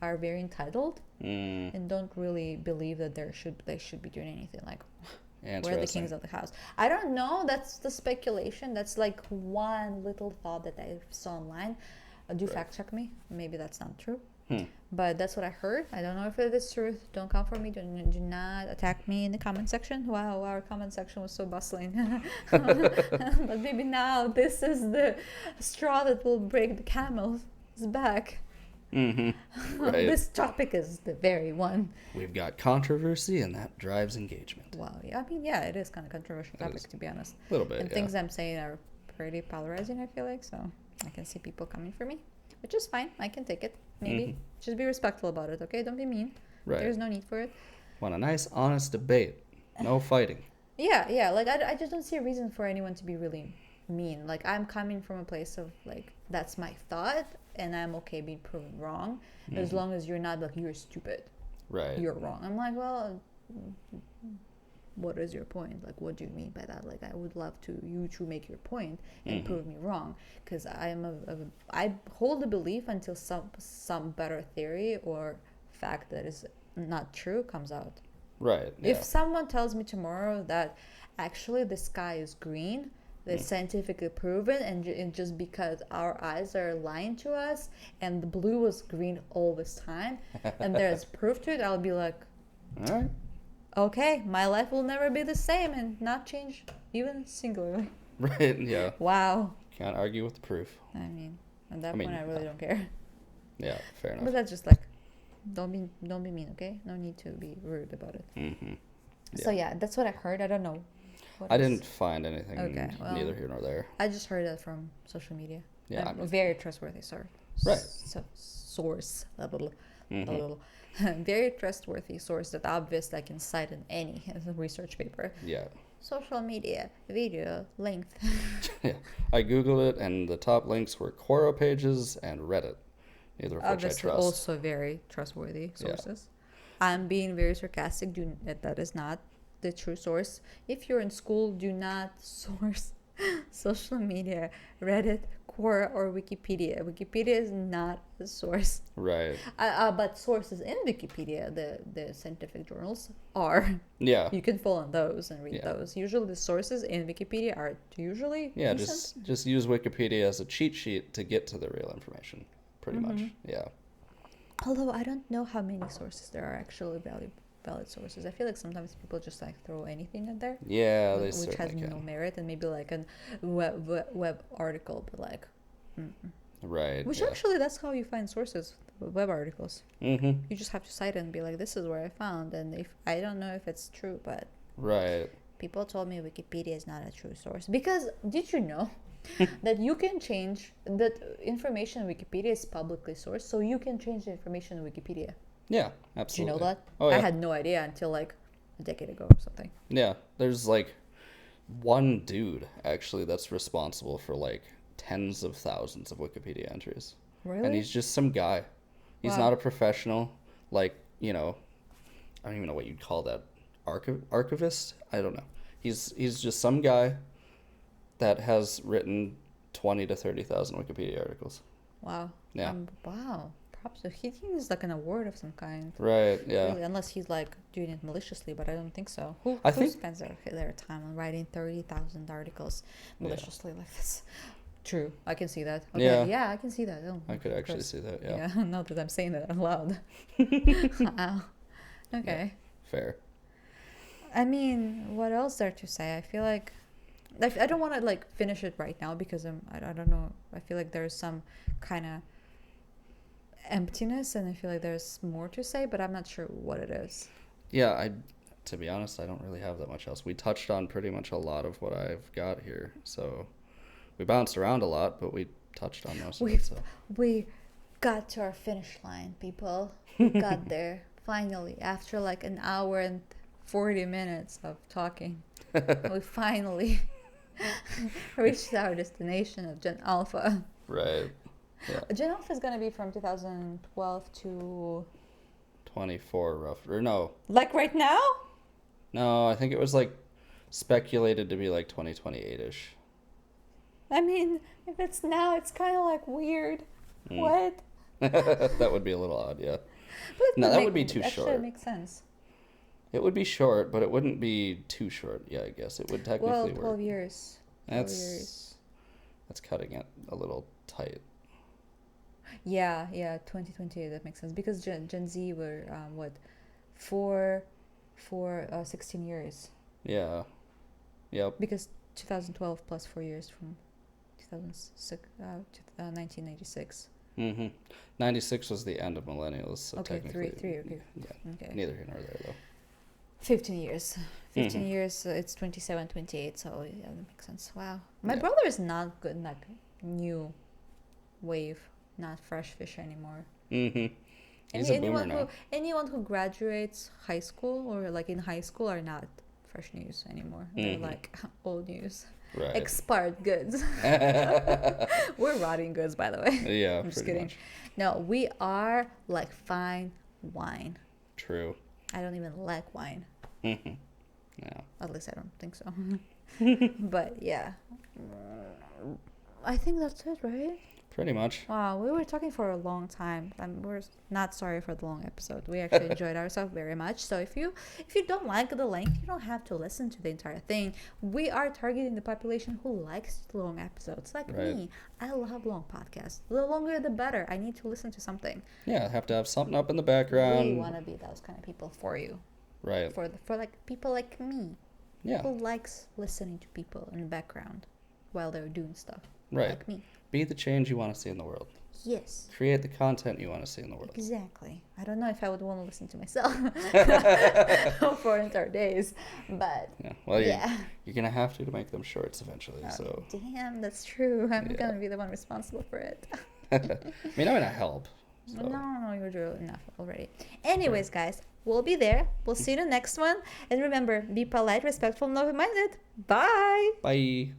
are very entitled and don't really believe that they should be doing anything. Like, we're the kings of the house. I don't know. That's the speculation. That's like one little thought that I saw online. Do fact check me. Maybe that's not true. But that's what I heard. I don't know if it is true. Don't come for me. Do not attack me in the comment section. Wow, our comment section was so bustling. But maybe now this is the straw that will break the camel's back. Right. This topic is the very one. We've got controversy, and that drives engagement. Wow. Yeah, I mean, yeah, it is kind of controversial topic, to be honest. A little bit, And things I'm saying are pretty polarizing, I feel like. So I can see people coming for me, which is fine. I can take it. Maybe just be respectful about it, okay? Don't be mean. Right. There's no need for it. Want a nice, honest debate. No fighting. Yeah. Like, I just don't see a reason for anyone to be really mean. Like, I'm coming from a place of, like, that's my thought, and I'm okay being proven wrong, as long as you're not, like, you're stupid. Right. You're wrong. I'm like, well, what is your point? Like, what do you mean by that? Like, I would love you to make your point and prove me wrong, because I hold a belief until some better theory or fact that is not true comes out. Right. Yeah. If someone tells me tomorrow that actually the sky is green, that's scientifically proven, and just because our eyes are lying to us, and the blue was green all this time, and there's proof to it, I'll be like, All right. okay, my life will never be the same and not change even singularly. Right. Yeah. Wow. Can't argue with the proof. I mean, at that point, I really don't care. Yeah. Fair enough. But that's just like, don't be mean, okay? No need to be rude about it. Mm-hmm. So yeah, that's what I heard. I don't know. I didn't find anything. Okay, well, neither here nor there. I just heard that from social media. Yeah, A very trustworthy source. Right. Source. Very trustworthy source that obviously I can cite in any research paper. Yeah. Social media, video, length. Yeah. I Googled it, and the top links were Quora pages and Reddit, neither of which I Obviously, trust. also very trustworthy sources. I'm being very sarcastic. That is not the true source. If you're in school, do not source social media, Reddit, Quora, or Wikipedia. Wikipedia is not a source. Right. But sources in Wikipedia, the scientific journals, are. Yeah. You can follow those and read those. Usually the sources in Wikipedia are usually decent. just use Wikipedia as a cheat sheet to get to the real information, pretty much. Yeah. Although I don't know how many sources there are actually valid sources. I feel like sometimes people just like throw anything in there. Yeah, they which certainly has can. no merit, and maybe like a web article, but like. Right. Which yeah. actually, that's how you find sources, web articles. Mm-hmm. You just have to cite it and be like, this is where I found, and if I don't know if it's true, but Right. people told me Wikipedia is not a true source. Because did you know that you can change that information in Wikipedia is publicly sourced, so you can change the information in Wikipedia. Yeah, Do you absolutely. know that? Oh, yeah. I had no idea until like a decade ago or something. Yeah, there's like one dude actually that's responsible for like tens of thousands of Wikipedia entries. Really? And he's just some guy. He's Wow. not a professional, like, I don't even know what you'd call that. Archivist? I don't know. He's just some guy that has written 20 to 30,000 Wikipedia articles. Wow. Yeah. Wow. He is like an award of some kind. Right. Yeah. Really, unless he's like doing it maliciously, but I don't think so. Who I think spends their time on writing 30,000 articles maliciously like this? True, I can see that. Okay, yeah, I can see that. Oh, I could of actually course. see that. Yeah. Yeah, now that I'm saying that out loud. Wow. Okay. Yeah, fair. I mean, what else there to say? I feel like I don't want to like finish it right now because I don't know. I feel like there's some kind of emptiness, and I feel like there's more to say, but I'm not sure what it is. Yeah, to be honest, I don't really have that much else. We touched on pretty much a lot of what I've got here, so we bounced around a lot, but we touched on most of it. So we got to our finish line, people. We got there finally after like an hour and 40 minutes of talking. We finally reached our destination of Gen Alpha. Right. Yeah. Gen Alpha is gonna be from 2012 to 24 rough, or no, like right now. no, I think it was like speculated to be like 2028-ish. I mean, if it's now, it's kind of like weird. What? That would be a little odd, yeah. No, that would be too short. Actually, makes sense. It would be short, but it wouldn't be too short. Yeah, I guess it would technically work. 12 years. 12 years. That's cutting it a little tight. Yeah, 2028, that makes sense. Because Gen Z were, what, for 16 years. Yeah. Yep. Because 2012 plus 4 years from 1996. Mm-hmm. 96 was the end of millennials, so Okay, technically... three, okay. Yeah, okay. neither here nor there, though. 15 years. 15 years, it's 27, 28, so yeah, that makes sense. Wow. My Yeah. brother is not good, like, new wave, not fresh fish anymore. Mm-hmm. He's a boomer now. Anyone who graduates high school or, like, in high school are not fresh news anymore. They're, like, old news. Right. Expired goods. We're rotting goods, by the way. Yeah, I'm just pretty kidding. much. No, we are like fine wine. True. I don't even like wine. Mm-hmm. Yeah. At least I don't think so. But yeah, I think that's it, right? Pretty much. Wow, we were talking for a long time. We're not sorry for the long episode. We actually enjoyed ourselves very much. So if you don't like the length, you don't have to listen to the entire thing. We are targeting the population who likes long episodes, like me. I love long podcasts. The longer, the better. I need to listen to something. Yeah, have to have something up in the background. We want to be those kind of people for you. Right. For like people like me. Yeah. Who likes listening to people in the background while they're doing stuff. Right. Like me. Be the change you want to see in the world. Yes. Create the content you want to see in the world. Exactly. I don't know if I would want to listen to myself for entire days, but yeah. Well, you're gonna have to make them shorts eventually. Oh, so. Damn, that's true. I'm gonna be the one responsible for it. I mean, I'm gonna help. So. No, you're doing enough already. Anyways, guys, we'll be there. We'll see you in the next one. And remember, be polite, respectful, and open-minded. Bye. Bye.